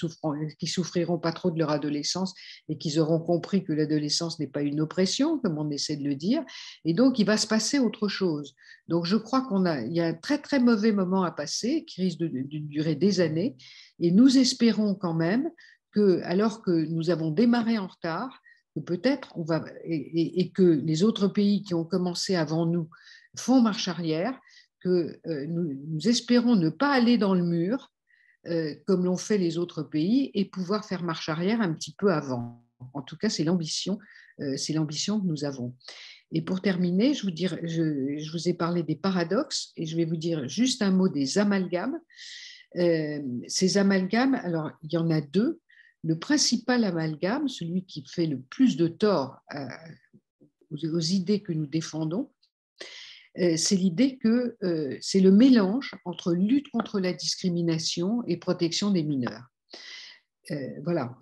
B: souffriront pas trop de leur adolescence et qu'ils auront compris que l'adolescence n'est pas une oppression, comme on essaie de le dire. Et donc, il va se passer autre chose. Donc, je crois il y a un très, très mauvais moment à passer qui risque de durer des années. Et nous espérons quand même que, alors que nous avons démarré en retard, que peut-être on va... et que les autres pays qui ont commencé avant nous font marche arrière, que nous espérons ne pas aller dans le mur comme l'ont fait les autres pays et pouvoir faire marche arrière un petit peu avant. En tout cas, c'est l'ambition que nous avons. Et pour terminer, je vous ai parlé des paradoxes et je vais vous dire juste un mot des amalgames. Ces amalgames, alors il y en a deux. Le principal amalgame, celui qui fait le plus de tort aux idées que nous défendons, c'est l'idée que c'est le mélange entre lutte contre la discrimination et protection des mineurs. Voilà,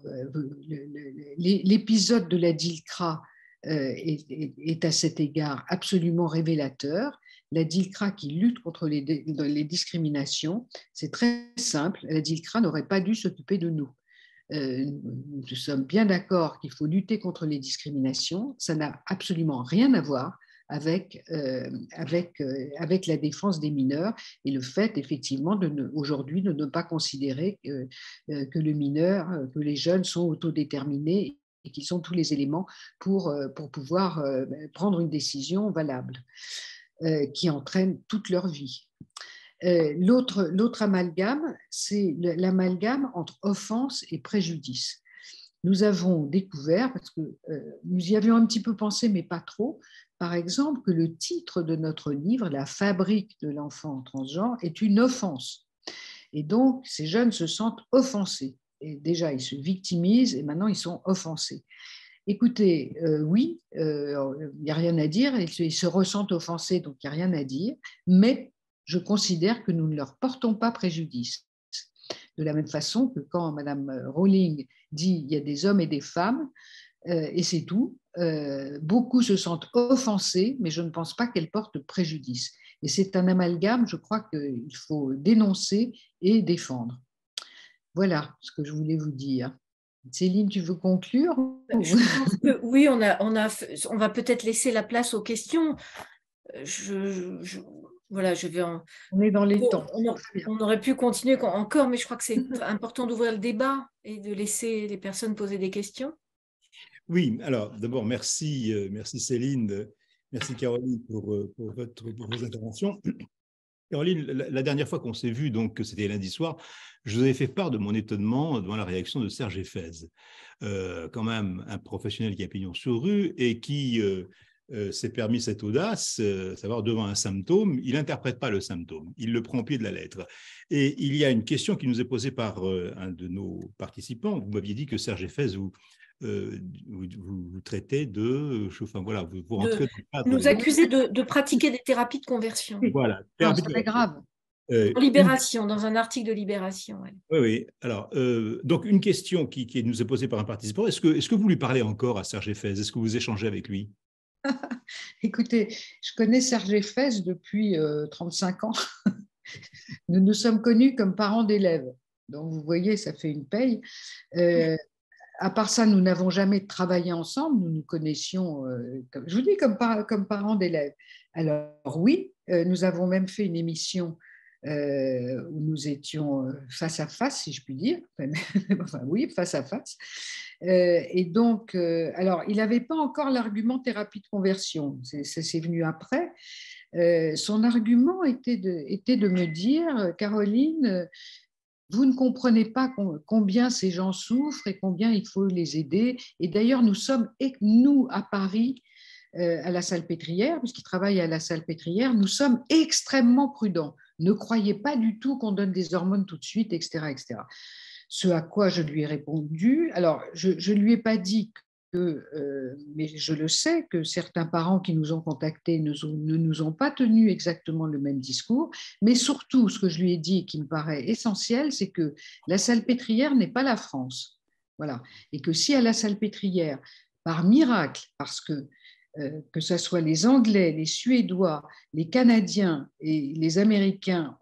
B: l'épisode de la DILCRA est à cet égard absolument révélateur. La DILCRA qui lutte contre les discriminations, c'est très simple, la DILCRA n'aurait pas dû s'occuper de nous. Nous sommes bien d'accord qu'il faut lutter contre les discriminations, ça n'a absolument rien à voir avec la défense des mineurs et le fait effectivement aujourd'hui de ne pas considérer que les jeunes sont autodéterminés et qu'ils ont tous les éléments pour pouvoir prendre une décision valable qui entraîne toute leur vie. L'autre amalgame, c'est l'amalgame entre offense et préjudice. Nous avons découvert, parce que nous y avions un petit peu pensé, mais pas trop, par exemple, que le titre de notre livre, La fabrique de l'enfant transgenre, est une offense. Et donc, ces jeunes se sentent offensés. Et déjà, ils se victimisent et maintenant, ils sont offensés. Écoutez, oui, il n'y a rien à dire, ils se ressentent offensés, donc il n'y a rien à dire, mais je considère que nous ne leur portons pas préjudice. De la même façon que quand Mme Rowling dit il y a des hommes et des femmes, et c'est tout, beaucoup se sentent offensés, mais je ne pense pas qu'elles portent préjudice. Et c'est un amalgame, je crois qu'il faut dénoncer et défendre. Voilà ce que je voulais vous dire. Céline, tu veux conclure?
C: Je pense que oui, on va peut-être laisser la place aux questions. Voilà,
B: On est dans les temps.
C: On aurait pu continuer encore, mais je crois que c'est important d'ouvrir le débat et de laisser les personnes poser des questions.
A: Oui, alors d'abord, merci Céline, merci Caroline pour vos interventions. Caroline, la dernière fois qu'on s'est vu, donc c'était lundi soir, je vous avais fait part de mon étonnement devant la réaction de Serge Effez, quand même un professionnel qui a pignon sur rue et qui s'est permis cette audace, savoir devant un symptôme, il n'interprète pas le symptôme, il le prend au pied de la lettre. Et il y a une question qui nous est posée par un de nos participants. Vous m'aviez dit que Serge Effez vous traitez enfin voilà, vous rentrez
C: nous accuser de pratiquer des thérapies de conversion.
A: Voilà,
B: c'est très grave.
C: Libération, dans un article de Libération. Ouais.
A: Oui. Alors, donc une question qui nous est posée par un participant. Est-ce que vous lui parlez encore à Serge Effez? Est-ce que vous échangez avec lui?
B: Écoutez, je connais Serge Effez depuis 35 ans. Nous nous sommes connus comme parents d'élèves. Donc, vous voyez, ça fait une paye. À part ça, nous n'avons jamais travaillé ensemble. Nous nous connaissions, je vous dis, comme parents d'élèves. Alors oui, nous avons même fait une émission où nous étions face à face, si je puis dire. Enfin oui, face à face. Et donc, alors, il n'avait pas encore l'argument thérapie de conversion. C'est venu après. Son argument était de me dire, Caroline, vous ne comprenez pas combien ces gens souffrent et combien il faut les aider. Et d'ailleurs, nous, à Paris, à la Salpêtrière, puisqu'il travaille à la Salpêtrière, nous sommes extrêmement prudents. Ne croyez pas du tout qu'on donne des hormones tout de suite, etc., etc. Ce à quoi je lui ai répondu, alors je ne lui ai pas dit mais je le sais, que certains parents qui nous ont contactés ne nous ont pas tenu exactement le même discours, mais surtout, ce que je lui ai dit et qui me paraît essentiel, c'est que la Salpêtrière n'est pas la France. Voilà. Et que si à la Salpêtrière, par miracle, parce que ce soit les Anglais, les Suédois, les Canadiens et les Américains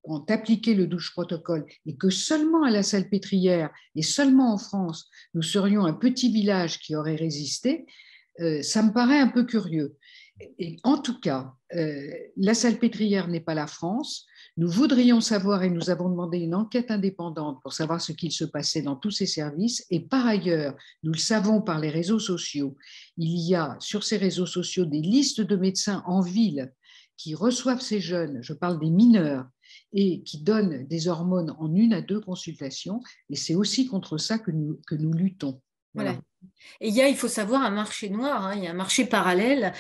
B: ont appliqué le douche protocole et que seulement à la Salpêtrière et seulement en France, nous serions un petit village qui aurait résisté, ça me paraît un peu curieux. Et en tout cas, la Salpêtrière n'est pas la France. Nous voudrions savoir, et nous avons demandé une enquête indépendante pour savoir ce qu'il se passait dans tous ces services. Et par ailleurs, nous le savons par les réseaux sociaux, il y a sur ces réseaux sociaux des listes de médecins en ville qui reçoivent ces jeunes, je parle des mineurs, et qui donnent des hormones en 1 à 2 consultations. Et c'est aussi contre ça que nous luttons. Voilà.
C: Et il faut savoir, un marché noir, hein, il y a un marché parallèle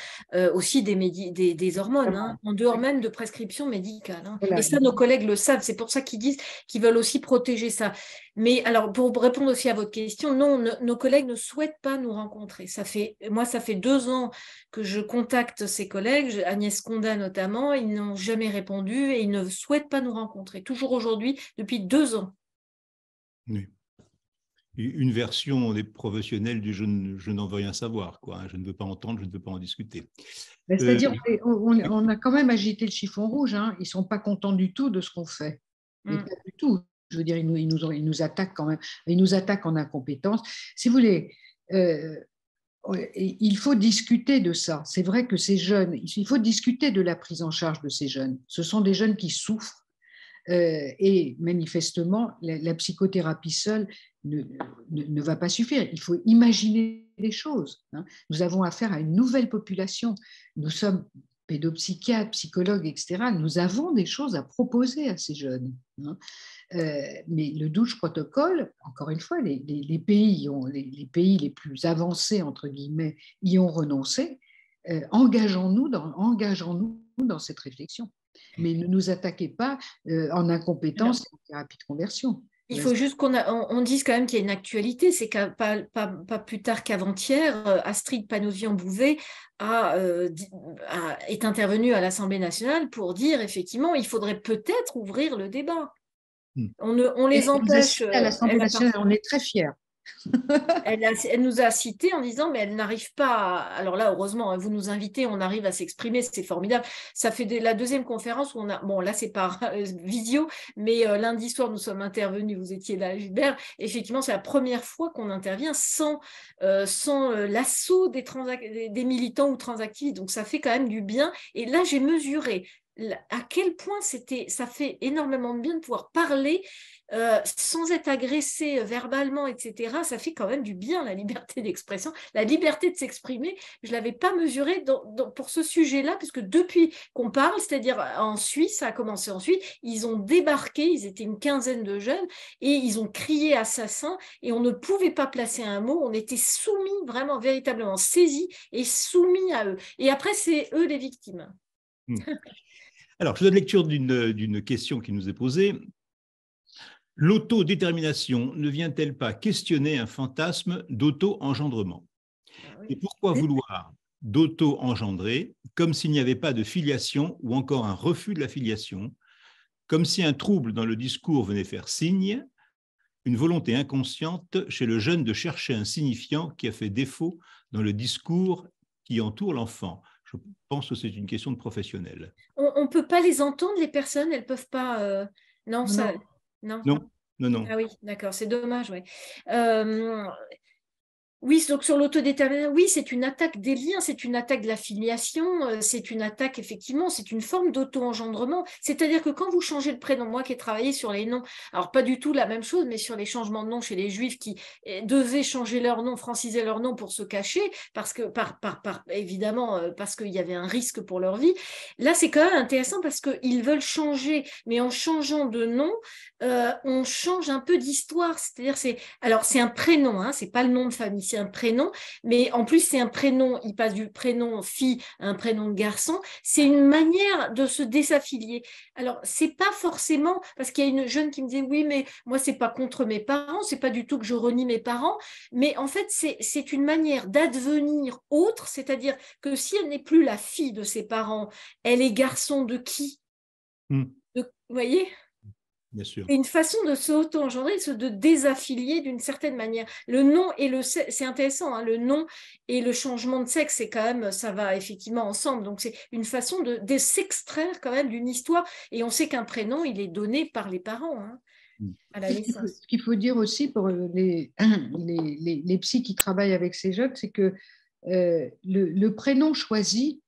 C: aussi des hormones, hein, en dehors même de prescription médicale. Hein. Voilà. Et ça, nos collègues le savent, c'est pour ça qu'ils disent qu'ils veulent aussi protéger ça. Mais alors, pour répondre aussi à votre question, non, nos collègues ne souhaitent pas nous rencontrer. Ça fait 2 ans que je contacte ces collègues, Agnès Condat notamment, ils n'ont jamais répondu et ils ne souhaitent pas nous rencontrer. Toujours aujourd'hui, depuis 2 ans.
A: Oui. Une version des professionnels du je n'en veux rien savoir, quoi. Je ne veux pas entendre, je ne veux pas en discuter.
B: C'est-à-dire, on a quand même agité le chiffon rouge. Hein. Ils ne sont pas contents du tout de ce qu'on fait. Mais pas du tout. Je veux dire, ils nous attaquent quand même. Ils nous attaquent en incompétence. Si vous voulez, il faut discuter de ça. C'est vrai que ces jeunes, il faut discuter de la prise en charge de ces jeunes. Ce sont des jeunes qui souffrent. Et manifestement, la psychothérapie seule ne va pas suffire. Il faut imaginer les choses. Nous avons affaire à une nouvelle population. Nous sommes pédopsychiatres, psychologues, etc. Nous avons des choses à proposer à ces jeunes. Mais le Douche Protocol, encore une fois, les pays les plus avancés, entre guillemets, y ont renoncé. Engageons-nous dans cette réflexion. Mais ne nous attaquez pas en incompétence et en thérapie de conversion.
C: Il faut juste qu'on dise quand même qu'il y a une actualité, c'est que pas plus tard qu'avant-hier, Astrid Panosyan-Bouvet est intervenue à l'Assemblée nationale pour dire effectivement il faudrait peut-être ouvrir le débat. On les empêche.
B: À l'Assemblée nationale, on est très fiers.
C: Elle nous a cités en disant mais elle n'arrive pas alors là heureusement vous nous invitez, on arrive à s'exprimer, c'est formidable. Ça fait la deuxième conférence où là c'est par visio, mais lundi soir nous sommes intervenus, vous étiez là Gilbert, effectivement c'est la première fois qu'on intervient sans l'assaut des militants ou transactivistes, donc ça fait quand même du bien. Et là j'ai mesuré à quel point ça fait énormément de bien de pouvoir parler sans être agressé verbalement, etc. Ça fait quand même du bien, la liberté d'expression, la liberté de s'exprimer. Je ne l'avais pas mesuré pour ce sujet-là, puisque depuis qu'on parle, c'est-à-dire en Suisse, ça a commencé en Suisse, ils ont débarqué, ils étaient une quinzaine de jeunes, et ils ont crié assassin, et on ne pouvait pas placer un mot, on était soumis, vraiment, véritablement saisis et soumis à eux. Et après, c'est eux les victimes.
A: Alors, je donne lecture d'une question qui nous est posée. L'autodétermination ne vient-elle pas questionner un fantasme d'auto-engendrement ?
C: Oui.
A: Et pourquoi vouloir d'auto-engendrer comme s'il n'y avait pas de filiation ou encore un refus de la filiation, comme si un trouble dans le discours venait faire signe, une volonté inconsciente chez le jeune de chercher un signifiant qui a fait défaut dans le discours qui entoure l'enfant ? Je pense que c'est une question de professionnel.
C: On ne peut pas les entendre, les personnes, elles ne peuvent pas… Non, ça…
A: Non.
C: Ah oui, d'accord, c'est dommage, oui. Oui, donc sur l'autodétermination, oui, c'est une attaque des liens, c'est une attaque de la filiation, c'est une attaque, effectivement, c'est une forme d'auto-engendrement. C'est-à-dire que quand vous changez le prénom, moi qui ai travaillé sur les noms, alors pas du tout la même chose, mais sur les changements de nom chez les Juifs qui devaient changer leur nom, franciser leur nom pour se cacher, parce que, évidemment, parce qu'il y avait un risque pour leur vie. Là, c'est quand même intéressant parce qu'ils veulent changer, mais en changeant de nom, on change un peu d'histoire. C'est-à-dire, c'est un prénom, hein, c'est pas le nom de famille, c'est un prénom, mais en plus c'est un prénom, il passe du prénom fille à un prénom de garçon, c'est une manière de se désaffilier. Alors c'est pas forcément, parce qu'il y a une jeune qui me disait oui mais moi c'est pas contre mes parents, c'est pas du tout que je renie mes parents, mais en fait c'est une manière d'advenir autre, c'est-à-dire que si elle n'est plus la fille de ses parents, elle est garçon de qui ? Vous voyez ?
A: Bien sûr.
C: C'est une façon de s'auto-engendrer, de désaffilier d'une certaine manière. Le nom et c'est intéressant, hein, le nom et le changement de sexe, c'est quand même, ça va effectivement ensemble. Donc c'est une façon de s'extraire quand même d'une histoire. Et on sait qu'un prénom, il est donné par les parents, hein, à la naissance.
B: Ce qu'il faut dire aussi pour les psys qui travaillent avec ces jeunes, c'est que le prénom choisi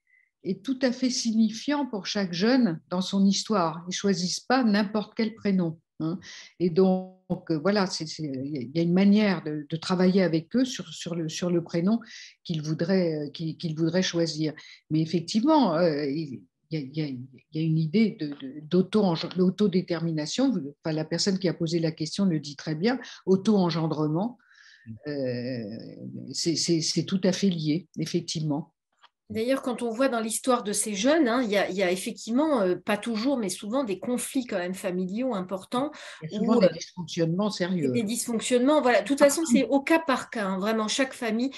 B: est tout à fait signifiant pour chaque jeune dans son histoire. Ils ne choisissent pas n'importe quel prénom. Hein. Et donc, voilà, il y a une manière de travailler avec eux sur le prénom qu'ils voudraient choisir. Mais effectivement, il y a une idée d'autodétermination. Enfin, la personne qui a posé la question le dit très bien, auto-engendrement. C'est tout à fait lié, effectivement.
C: D'ailleurs, quand on voit dans l'histoire de ces jeunes, hein, il y a effectivement, pas toujours, mais souvent des conflits quand même familiaux importants.
B: Il y a souvent des dysfonctionnements sérieux.
C: Des dysfonctionnements, voilà. De toute façon, c'est au cas par cas, hein, vraiment, chaque famille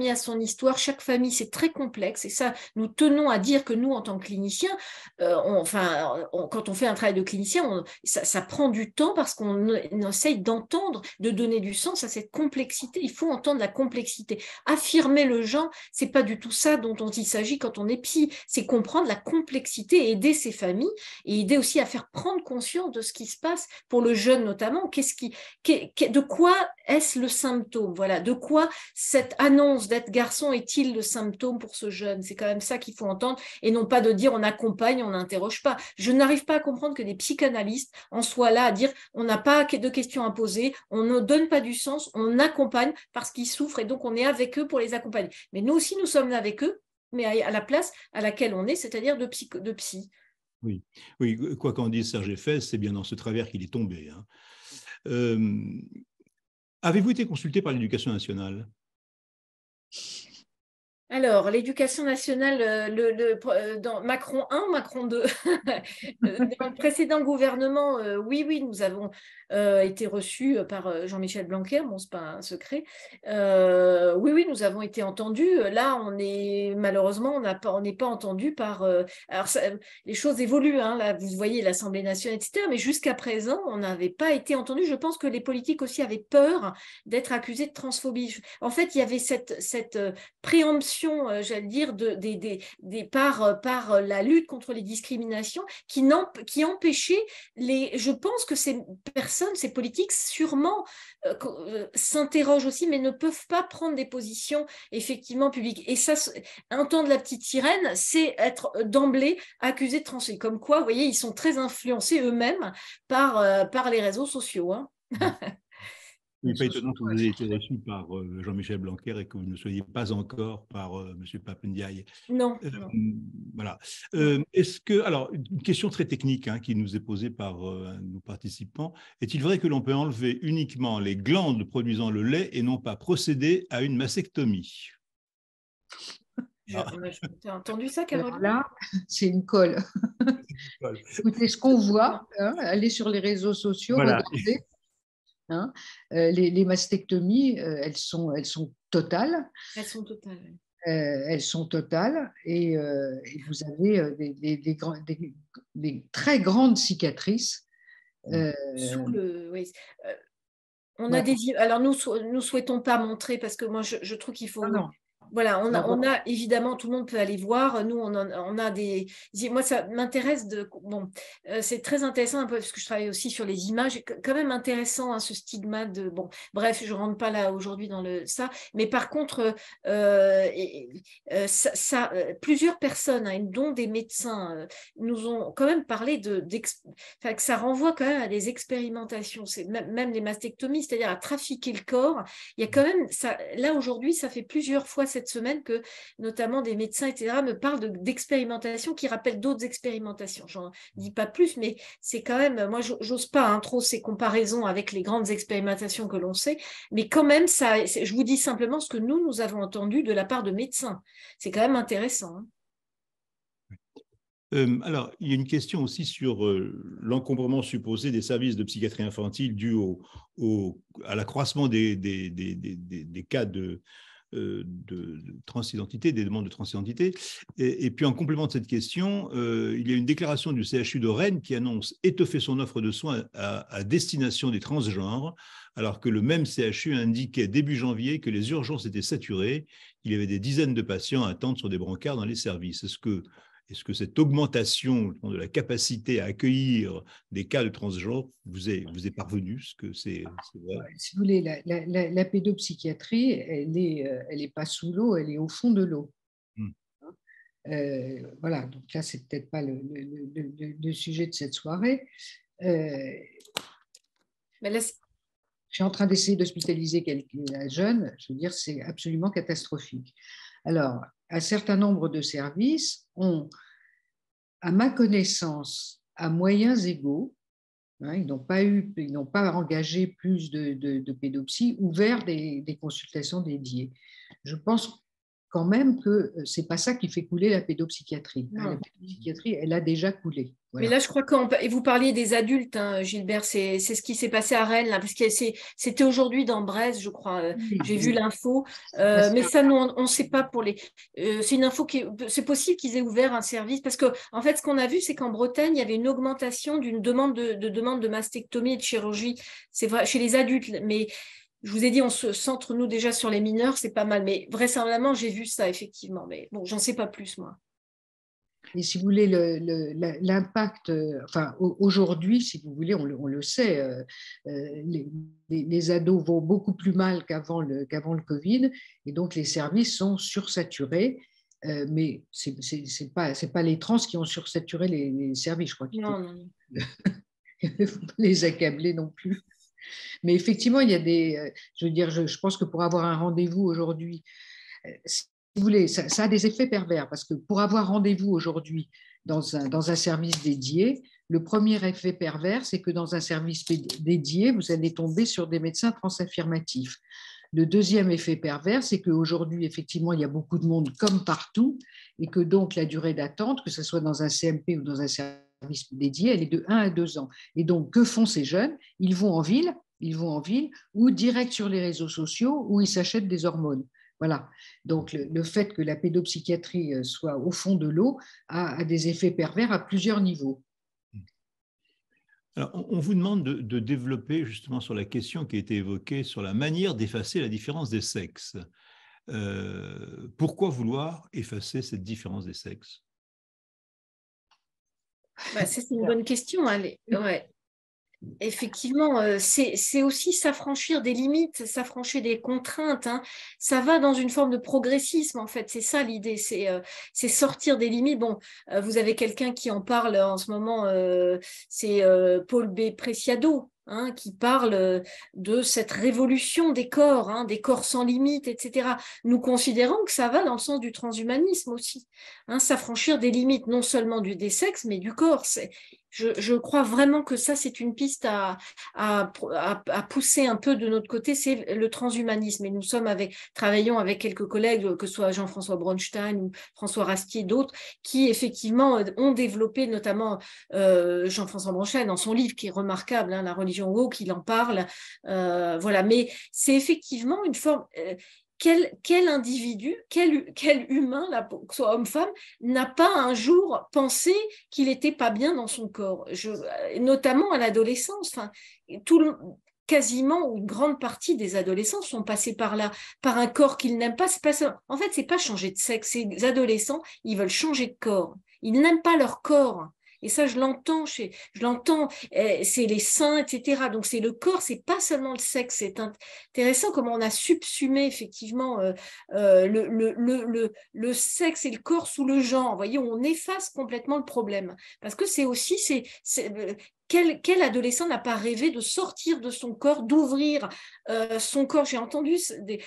C: a son histoire, chaque famille, c'est très complexe. Et ça, nous tenons à dire que nous, en tant que cliniciens, quand on fait un travail de clinicien, ça prend du temps parce qu'on essaye d'entendre, de donner du sens à cette complexité. Il faut entendre la complexité. Affirmer le genre, c'est pas du tout ça dont il s'agit quand on est psy, c'est comprendre la complexité, aider ces familles et aider aussi à faire prendre conscience de ce qui se passe pour le jeune notamment. De quoi est-ce le symptôme? Voilà, de quoi cette annonce d'être garçon est-il le symptôme pour ce jeune? C'est quand même ça qu'il faut entendre et non pas de dire on accompagne, on n'interroge pas. Je n'arrive pas à comprendre que des psychanalystes en soient là à dire on n'a pas de questions à poser, on ne donne pas du sens, on accompagne parce qu'ils souffrent et donc on est avec eux pour les accompagner. Mais nous aussi, nous sommes là avec eux, mais à la place à laquelle on est, c'est-à-dire de psy.
A: Oui, oui, quoi qu'en dise Serge Effès, c'est bien dans ce travers qu'il est tombé. Hein. Avez-vous été consulté par l'Éducation nationale?
C: Alors, l'éducation nationale, dans Macron 1, Macron 2, dans le précédent gouvernement, oui, nous avons été reçus par Jean-Michel Blanquer, bon, ce n'est pas un secret. Oui, nous avons été entendus. Là, malheureusement, on n'est pas entendus par... alors, les choses évoluent, hein, là, vous voyez l'Assemblée nationale, etc. Mais jusqu'à présent, on n'avait pas été entendus. Je pense que les politiques aussi avaient peur d'être accusés de transphobie. En fait, il y avait cette préemption, j'allais dire, par la lutte contre les discriminations qui empêchait je pense que ces personnes, ces politiques, sûrement s'interrogent aussi, mais ne peuvent pas prendre des positions effectivement publiques. Et ça, entendre la petite sirène, c'est être d'emblée accusé de transphobie. Comme quoi, vous voyez, ils sont très influencés eux-mêmes par les réseaux sociaux. Hein.
A: Oui, pas étonnant que vous ayez été reçu par Jean-Michel Blanquer et que vous ne soyez pas encore par M. Pape Ndiaye.
C: Non.
A: Voilà. Est-ce que, alors, une question très technique hein, qui nous est posée par nos participants. Est-il vrai que l'on peut enlever uniquement les glandes produisant le lait et non pas procéder à une mastectomie?
C: Tu as entendu ça, Caroline?
B: Là, c'est une colle. Écoutez, ce qu'on voit, hein, allez sur les réseaux sociaux,
A: voilà.
B: Regardez. Hein, les mastectomies, elles sont totales.
C: Elles sont totales.
B: Elles sont totales et vous avez des très grandes cicatrices.
C: Oui. On a alors nous souhaitons pas montrer parce que moi je trouve qu'il faut.
B: Non.
C: Voilà, on a évidemment, tout le monde peut aller voir. Nous, on a des. Moi, ça m'intéresse Bon, c'est très intéressant un peu parce que je travaille aussi sur les images. Quand même intéressant hein, ce stigmate de. Bon, bref, je rentre pas là aujourd'hui dans ça. Mais par contre, plusieurs personnes, hein, dont des médecins, nous ont quand même parlé que ça renvoie quand même à des expérimentations. C'est même les mastectomies, c'est-à-dire à trafiquer le corps. Il y a quand même ça. Là aujourd'hui, ça fait plusieurs fois cette semaine que notamment des médecins, etc., me parlent d'expérimentation qui rappellent d'autres expérimentations. J'en dis pas plus, mais c'est quand même, moi, j'ose pas hein, trop ces comparaisons avec les grandes expérimentations que l'on sait, mais quand même, je vous dis simplement ce que nous avons entendu de la part de médecins. C'est quand même intéressant. Hein.
A: Alors, il y a une question aussi sur l'encombrement supposé des services de psychiatrie infantile dû à l'accroissement des cas de transidentité, des demandes de transidentité. Et puis, en complément de cette question, il y a une déclaration du CHU de Rennes qui annonce étoffer son offre de soins à destination des transgenres, alors que le même CHU indiquait début janvier que les urgences étaient saturées. Il y avait des dizaines de patients à attendre sur des brancards dans les services. Est-ce que cette augmentation de la capacité à accueillir des cas de transgenre vous est parvenue? C'est vrai.
B: Si vous voulez, la pédopsychiatrie, elle est pas sous l'eau, elle est au fond de l'eau. Voilà, donc là, c'est peut-être pas le sujet de cette soirée. Mais là, je suis en train d'essayer d'hospitaliser quelqu'un jeune, je veux dire, c'est absolument catastrophique. Alors, un certain nombre de services ont, à ma connaissance, à moyens égaux, hein, ils n'ont pas engagé plus de pédopsie, ouvert des consultations dédiées. Je pense quand même que ce n'est pas ça qui fait couler la pédopsychiatrie. La pédopsychiatrie, elle a déjà coulé. Voilà.
C: Mais là, je crois et vous parliez des adultes, hein, Gilbert, c'est ce qui s'est passé à Rennes, là, parce que c'était aujourd'hui dans Brest, je crois. J'ai vu l'info. Mais ça, nous, on ne sait pas pour les. C'est une info c'est possible qu'ils aient ouvert un service, parce que en fait, ce qu'on a vu, c'est qu'en Bretagne, il y avait une augmentation d'une demande de mastectomie et de chirurgie. C'est vrai, chez les adultes, mais Je vous ai dit, on se centre, nous, déjà sur les mineurs, c'est pas mal. Mais vraisemblablement, j'ai vu ça, effectivement. Mais bon, j'en sais pas plus, moi.
B: Et si vous voulez, l'impact, enfin, aujourd'hui, si vous voulez, on le sait, les ados vont beaucoup plus mal qu'avant le Covid, et donc les services sont sursaturés. Mais ce n'est pas les trans qui ont sursaturé les services, je crois qu'il faut,
C: Non, non.
B: faut pas les accabler non plus. Mais effectivement, il y a je veux dire, je pense que pour avoir un rendez-vous aujourd'hui, si vous voulez, ça a des effets pervers, parce que pour avoir rendez-vous aujourd'hui dans un service dédié, le premier effet pervers, c'est que dans un service dédié, vous allez tomber sur des médecins transaffirmatifs. Le deuxième effet pervers, c'est qu'aujourd'hui, effectivement, il y a beaucoup de monde comme partout, et que donc la durée d'attente, que ce soit dans un CMP ou dans un service dédié, elle est de 1 à 2 ans. Et donc, que font ces jeunes? Ils vont en ville ou direct sur les réseaux sociaux où ils s'achètent des hormones. Voilà. Donc, le fait que la pédopsychiatrie soit au fond de l'eau a des effets pervers à plusieurs niveaux.
A: Alors, on vous demande de développer justement sur la question qui a été évoquée sur la manière d'effacer la différence des sexes. Pourquoi vouloir effacer cette différence des sexes?
C: C'est une bonne question. Allez. Ouais. Effectivement, c'est aussi s'affranchir des limites, s'affranchir des contraintes. Hein. Ça va dans une forme de progressisme, en fait. C'est ça l'idée, c'est sortir des limites. Bon, vous avez quelqu'un qui en parle en ce moment, c'est Paul B. Preciado, hein, qui parle de cette révolution des corps sans limites, etc. Nous considérons que ça va dans le sens du transhumanisme aussi. Hein, s'affranchir des limites non seulement des sexes, mais du corps. Je crois vraiment que ça, c'est une piste à pousser un peu de notre côté, c'est le transhumanisme. Et nous travaillons avec quelques collègues, que ce soit Jean-François Bronstein ou François Rastier, d'autres, qui effectivement ont développé, notamment Jean-François Bronstein dans son livre qui est remarquable, hein, La religion woke, il en parle. Voilà, mais c'est effectivement une forme... Quel individu, quel humain, là, que ce soit homme-femme, n'a pas un jour pensé qu'il n'était pas bien dans son corps, notamment à l'adolescence. Enfin, quasiment ou une grande partie des adolescents sont passés par là, par un corps qu'ils n'aiment pas. En fait, c'est pas changer de sexe. Ces adolescents, ils veulent changer de corps. Ils n'aiment pas leur corps. Et ça, je l'entends, c'est les seins, etc. Donc, c'est le corps, c'est pas seulement le sexe. C'est intéressant comment on a subsumé, effectivement, le sexe et le corps sous le genre. Vous voyez, on efface complètement le problème. Parce que c'est aussi, quel adolescent n'a pas rêvé de sortir de son corps, d'ouvrir son corps? J'ai entendu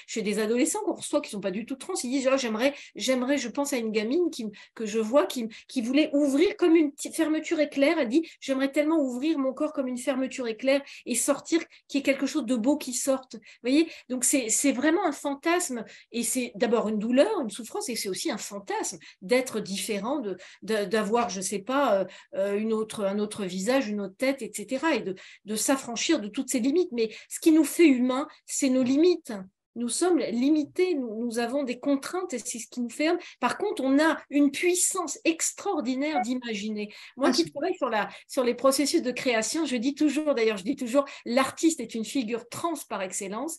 C: chez des adolescents qu'on reçoit qui ne sont pas du tout trans, ils disent j'aimerais, je pense à une gamine que je vois qui voulait ouvrir comme une fermeture éclair. Elle dit j'aimerais tellement ouvrir mon corps comme une fermeture éclair et sortir, qu'il y ait quelque chose de beau qui sorte. Vous voyez, donc c'est vraiment un fantasme, et c'est d'abord une douleur, une souffrance, et c'est aussi un fantasme d'être différent, d'avoir, je ne sais pas, un autre visage, une autre tête, etc. Et de s'affranchir de toutes ces limites. Mais ce qui nous fait humains, c'est nos limites. Nous sommes limités, nous avons des contraintes, et c'est ce qui nous fait hommes. Par contre, on a une puissance extraordinaire d'imaginer. Moi qui travaille sur les processus de création, je dis toujours, l'artiste est une figure trans par excellence.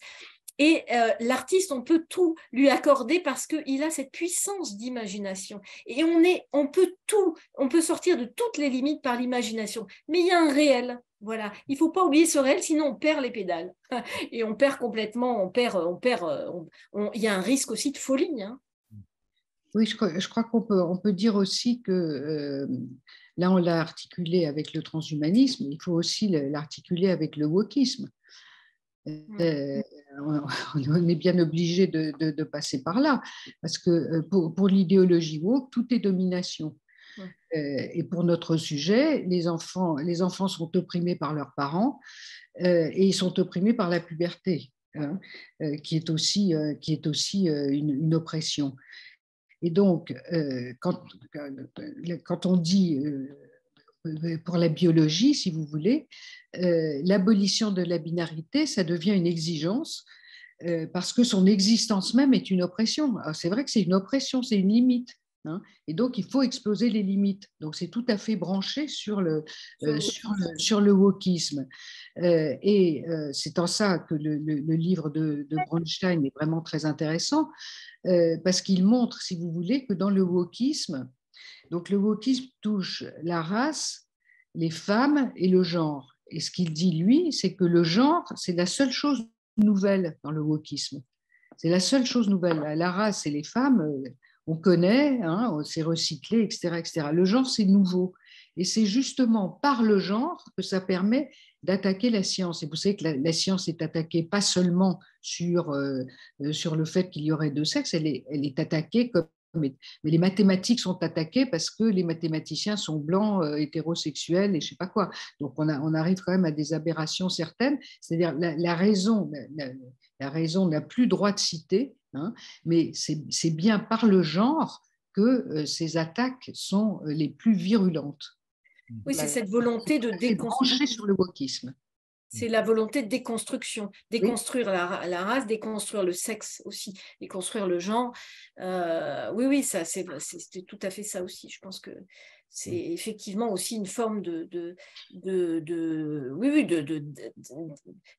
C: Et l'artiste, on peut tout lui accorder parce qu'il a cette puissance d'imagination. Et on peut sortir de toutes les limites par l'imagination. Mais il y a un réel. Voilà. Il ne faut pas oublier ce réel, sinon on perd les pédales. Et on perd complètement, il y a un risque aussi de folie. Hein.
B: Oui, je crois qu'on peut dire aussi que là, on l'a articulé avec le transhumanisme, il faut aussi l'articuler avec le wokisme. On est bien obligé de passer par là, parce que pour l'idéologie woke, tout est domination. Et pour notre sujet, les enfants sont opprimés par leurs parents et ils sont opprimés par la puberté, hein, qui est aussi une oppression. Et donc, quand on dit pour la biologie, si vous voulez, l'abolition de la binarité, ça devient une exigence parce que son existence même est une oppression. C'est vrai que c'est une oppression, c'est une limite. hein, et donc il faut exploser les limites. Donc c'est tout à fait branché sur le wokisme. C'est en ça que le livre de Bronstein est vraiment très intéressant, parce qu'il montre, si vous voulez, que dans le wokisme, donc le wokisme touche la race, les femmes et le genre. Et ce qu'il dit, lui, c'est que le genre, c'est la seule chose nouvelle dans le wokisme. C'est la seule chose nouvelle. La race et les femmes, on connaît, hein, c'est recyclé, etc., etc. Le genre, c'est nouveau. Et c'est justement par le genre que ça permet d'attaquer la science. Et vous savez que la science est attaquée pas seulement sur le fait qu'il y aurait deux sexes, elle est attaquée comme... Mais les mathématiques sont attaquées parce que les mathématiciens sont blancs, hétérosexuels et je ne sais pas quoi. Donc on arrive quand même à des aberrations certaines. C'est-à-dire la raison n'a plus droit de citer, hein, mais c'est bien par le genre que ces attaques sont les plus virulentes.
C: Oui, c'est cette volonté de
B: déconstruire sur le wokisme.
C: C'est la volonté de déconstruction, déconstruire la race, déconstruire le sexe aussi, déconstruire le genre. Oui, ça, c'est tout à fait ça aussi. Je pense que c'est effectivement aussi une forme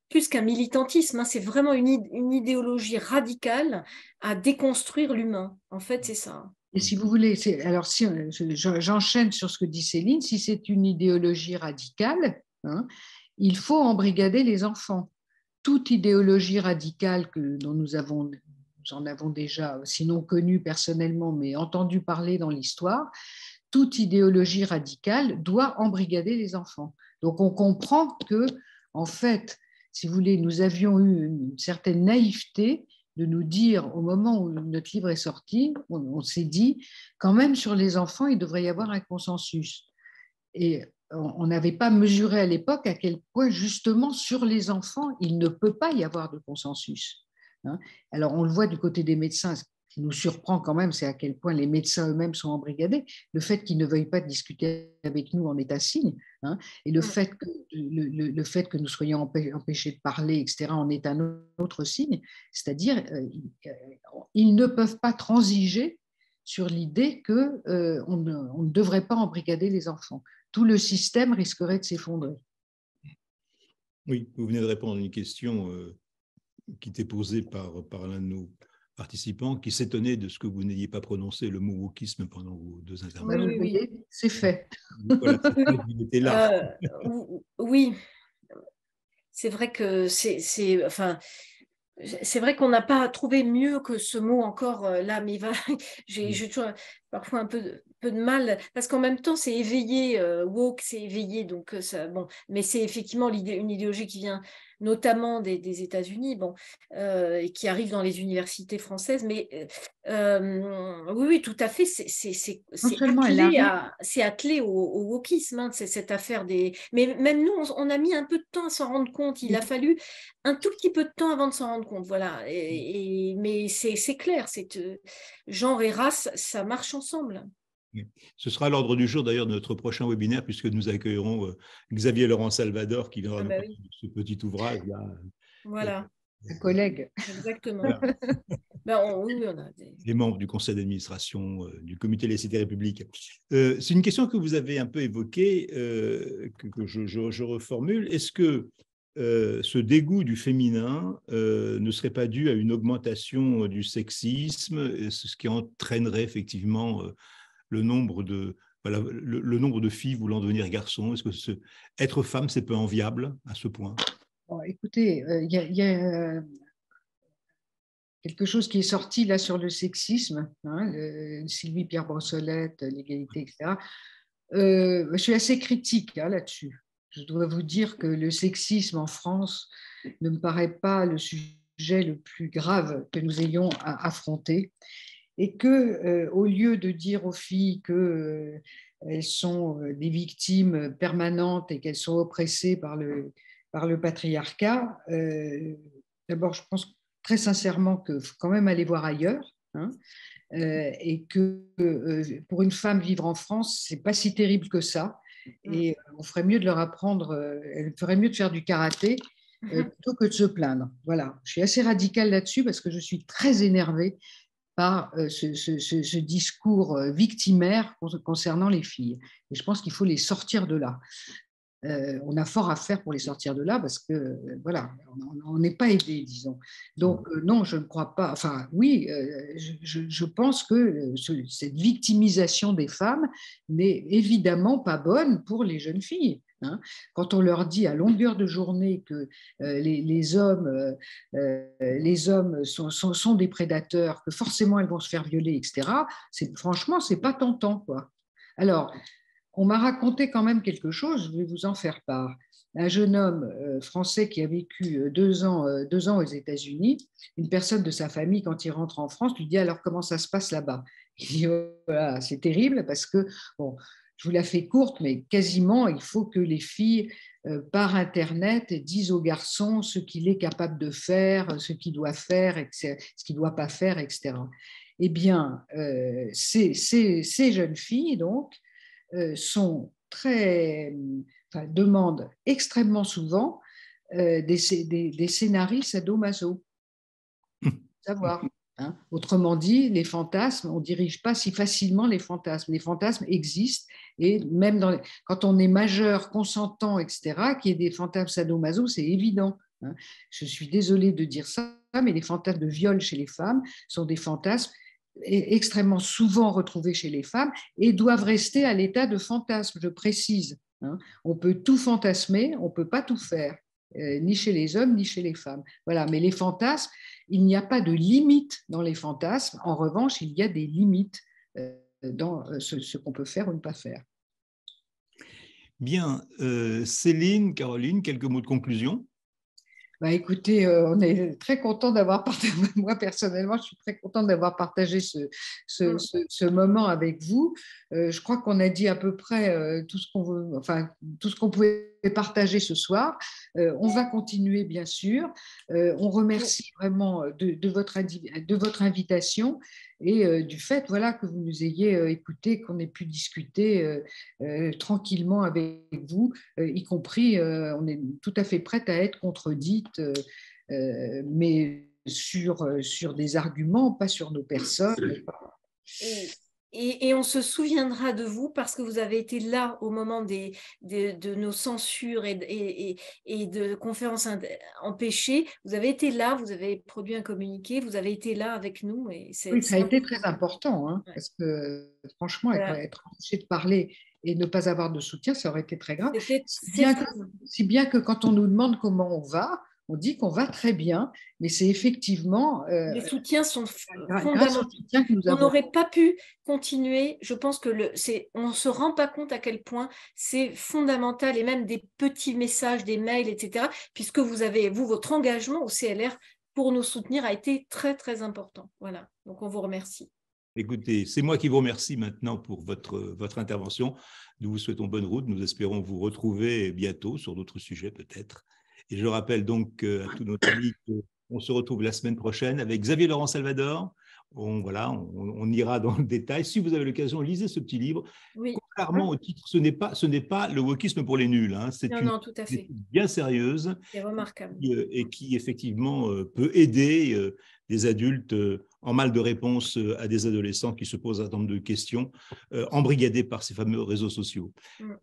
C: plus qu'un militantisme, hein, c'est vraiment une idéologie radicale à déconstruire l'humain. En fait, c'est ça.
B: Et si vous voulez, alors si j'enchaîne sur ce que dit Céline, si c'est une idéologie radicale, hein, il faut embrigader les enfants. Toute idéologie radicale dont nous en avons déjà, sinon connue personnellement, mais entendu parler dans l'histoire, toute idéologie radicale doit embrigader les enfants. Donc on comprend que, en fait, si vous voulez, nous avions eu une certaine naïveté de nous dire, au moment où notre livre est sorti, on s'est dit, quand même sur les enfants, il devrait y avoir un consensus. Et on n'avait pas mesuré à l'époque à quel point, justement, sur les enfants, il ne peut pas y avoir de consensus. Alors, on le voit du côté des médecins. Ce qui nous surprend quand même, c'est à quel point les médecins eux-mêmes sont embrigadés. Le fait qu'ils ne veuillent pas discuter avec nous en est un signe. Et le fait que nous soyons empêchés de parler, etc., en est un autre signe. C'est-à-dire, ils ne peuvent pas transiger sur l'idée qu'on ne devrait pas embrigader les enfants. Tout le système risquerait de s'effondrer.
A: Oui, vous venez de répondre à une question qui était posée par l'un de nos participants, qui s'étonnait de ce que vous n'ayez pas prononcé le mot wokisme pendant vos deux interventions.
B: Oui, oui. C'est fait.
A: Voilà, il était là.
C: Oui, c'est vrai que c'est vrai qu'on n'a pas trouvé mieux que ce mot encore là, mais j'ai toujours parfois un peu de mal, parce qu'en même temps, c'est éveillé, woke, c'est éveillé, donc ça, bon, mais c'est effectivement une idéologie qui vient notamment des États-Unis, bon, et qui arrive dans les universités françaises, mais oui, tout à fait, c'est attelé au wokisme, hein, cette affaire des... Mais même nous, on a mis un peu de temps à s'en rendre compte, il a fallu un tout petit peu de temps avant de s'en rendre compte, voilà, mais c'est clair, genre et race, ça marche ensemble.
A: Ce sera à l'ordre du jour d'ailleurs de notre prochain webinaire, puisque nous accueillerons Xavier Laurent Salvador qui viendra nous parler de ce petit ouvrage-là.
C: Voilà.
B: Un collègue.
C: Exactement.
A: Voilà. Les membres du conseil d'administration du comité Laïcité République. C'est une question que vous avez un peu évoquée, que je reformule. Est-ce que ce dégoût du féminin ne serait pas dû à une augmentation du sexisme, ce qui entraînerait effectivement le nombre de filles voulant devenir garçons? Est-ce que être femme, c'est peu enviable à ce point?
B: Bon, écoutez, il y a quelque chose qui est sorti là sur le sexisme, Sylvie Pierre Brossolette, l'égalité, etc. Je suis assez critique là-dessus. Je dois vous dire que le sexisme en France ne me paraît pas le sujet le plus grave que nous ayons à affronter. Et que, au lieu de dire aux filles qu'elles sont des victimes permanentes et qu'elles sont oppressées par le patriarcat, d'abord, je pense très sincèrement qu'il faut quand même aller voir ailleurs, et que pour une femme, vivre en France, c'est pas si terrible que ça. Et on ferait mieux de leur apprendre, elle ferait mieux de faire du karaté plutôt que de se plaindre. Voilà, je suis assez radicale là-dessus parce que je suis très énervée par ce discours victimaire concernant les filles. Et je pense qu'il faut les sortir de là. On a fort à faire pour les sortir de là parce que, voilà, on n'est pas aidé, disons. Donc, non, je ne crois pas. Enfin, oui, je pense que cette victimisation des femmes n'est évidemment pas bonne pour les jeunes filles. Hein. Quand on leur dit à longueur de journée que les hommes sont des prédateurs, que forcément elles vont se faire violer, etc., franchement, c'est pas tentant, quoi. Alors, on m'a raconté quand même quelque chose, je vais vous en faire part. Un jeune homme français qui a vécu 2 ans aux États-Unis, une personne de sa famille, quand il rentre en France, lui dit alors comment ça se passe là-bas? Il dit voilà, c'est terrible parce que, bon, je vous la fais courte, mais quasiment, il faut que les filles, par Internet, disent aux garçons ce qu'il est capable de faire, ce qu'il doit faire, ce qu'il ne doit pas faire, etc. Eh bien, ces jeunes filles, donc, sont demandent extrêmement souvent des scénarios sadomaso. Savoir. Hein. Autrement dit, les fantasmes, on ne dirige pas si facilement les fantasmes. Les fantasmes existent et même quand on est majeur, consentant, etc., qu'il y ait des fantasmes sadomaso, c'est évident. Hein. Je suis désolée de dire ça, mais les fantasmes de viol chez les femmes sont des fantasmes extrêmement souvent retrouvés chez les femmes et doivent rester à l'état de fantasme, je précise. Hein. On peut tout fantasmer, on ne peut pas tout faire, ni chez les hommes, ni chez les femmes. Voilà, mais les fantasmes, il n'y a pas de limite dans les fantasmes. En revanche, il y a des limites dans ce qu'on peut faire ou ne pas faire.
A: Bien. Céline, Caroline, quelques mots de conclusion?
B: Bah, écoutez, on est très content d'avoir partagé, moi personnellement, je suis très contente d'avoir partagé ce moment avec vous. Je crois qu'on a dit à peu près tout ce qu'on veut, enfin, tout ce qu'on pouvait partager ce soir. On va continuer, bien sûr. On remercie vraiment de votre invitation et du fait, voilà, que vous nous ayez écoutés, qu'on ait pu discuter tranquillement avec vous, y compris, on est tout à fait prête à être contredite, mais sur des arguments, pas sur nos personnes.
C: Et on se souviendra de vous parce que vous avez été là au moment de nos censures et de conférences empêchées. Vous avez été là, vous avez produit un communiqué, vous avez été là avec nous. Et
B: oui, ça a été très important, hein, parce que franchement, être empêché de parler et ne pas avoir de soutien, ça aurait été très grave. Si bien que quand on nous demande comment on va, on dit qu'on va très bien, mais c'est effectivement…
C: les soutiens sont fondamentaux. On n'aurait pas pu continuer. Je pense que on ne se rend pas compte à quel point c'est fondamental, et même des petits messages, des mails, etc., puisque votre engagement au CLR pour nous soutenir a été très, très important. Voilà, donc on vous remercie.
A: Écoutez, c'est moi qui vous remercie maintenant pour votre intervention. Nous vous souhaitons bonne route. Nous espérons vous retrouver bientôt sur d'autres sujets peut-être. Et je rappelle donc à tous nos amis qu'on se retrouve la semaine prochaine avec Xavier Laurent Salvador. On ira dans le détail. Si vous avez l'occasion, lisez ce petit livre. Oui. Contrairement au titre, ce n'est pas le wokisme pour les nuls. Hein. C'est une
C: tout à fait
A: bien sérieuse.
C: C'est remarquable.
A: Et qui effectivement peut aider des adultes en mal de réponse à des adolescents qui se posent un certain nombre de questions, embrigadés par ces fameux réseaux sociaux.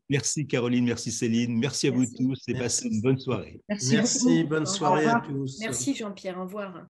A: Merci Caroline, merci Céline, merci à vous tous et passez une bonne soirée.
D: Merci, bonne soirée à tous.
C: Merci Jean-Pierre, au revoir.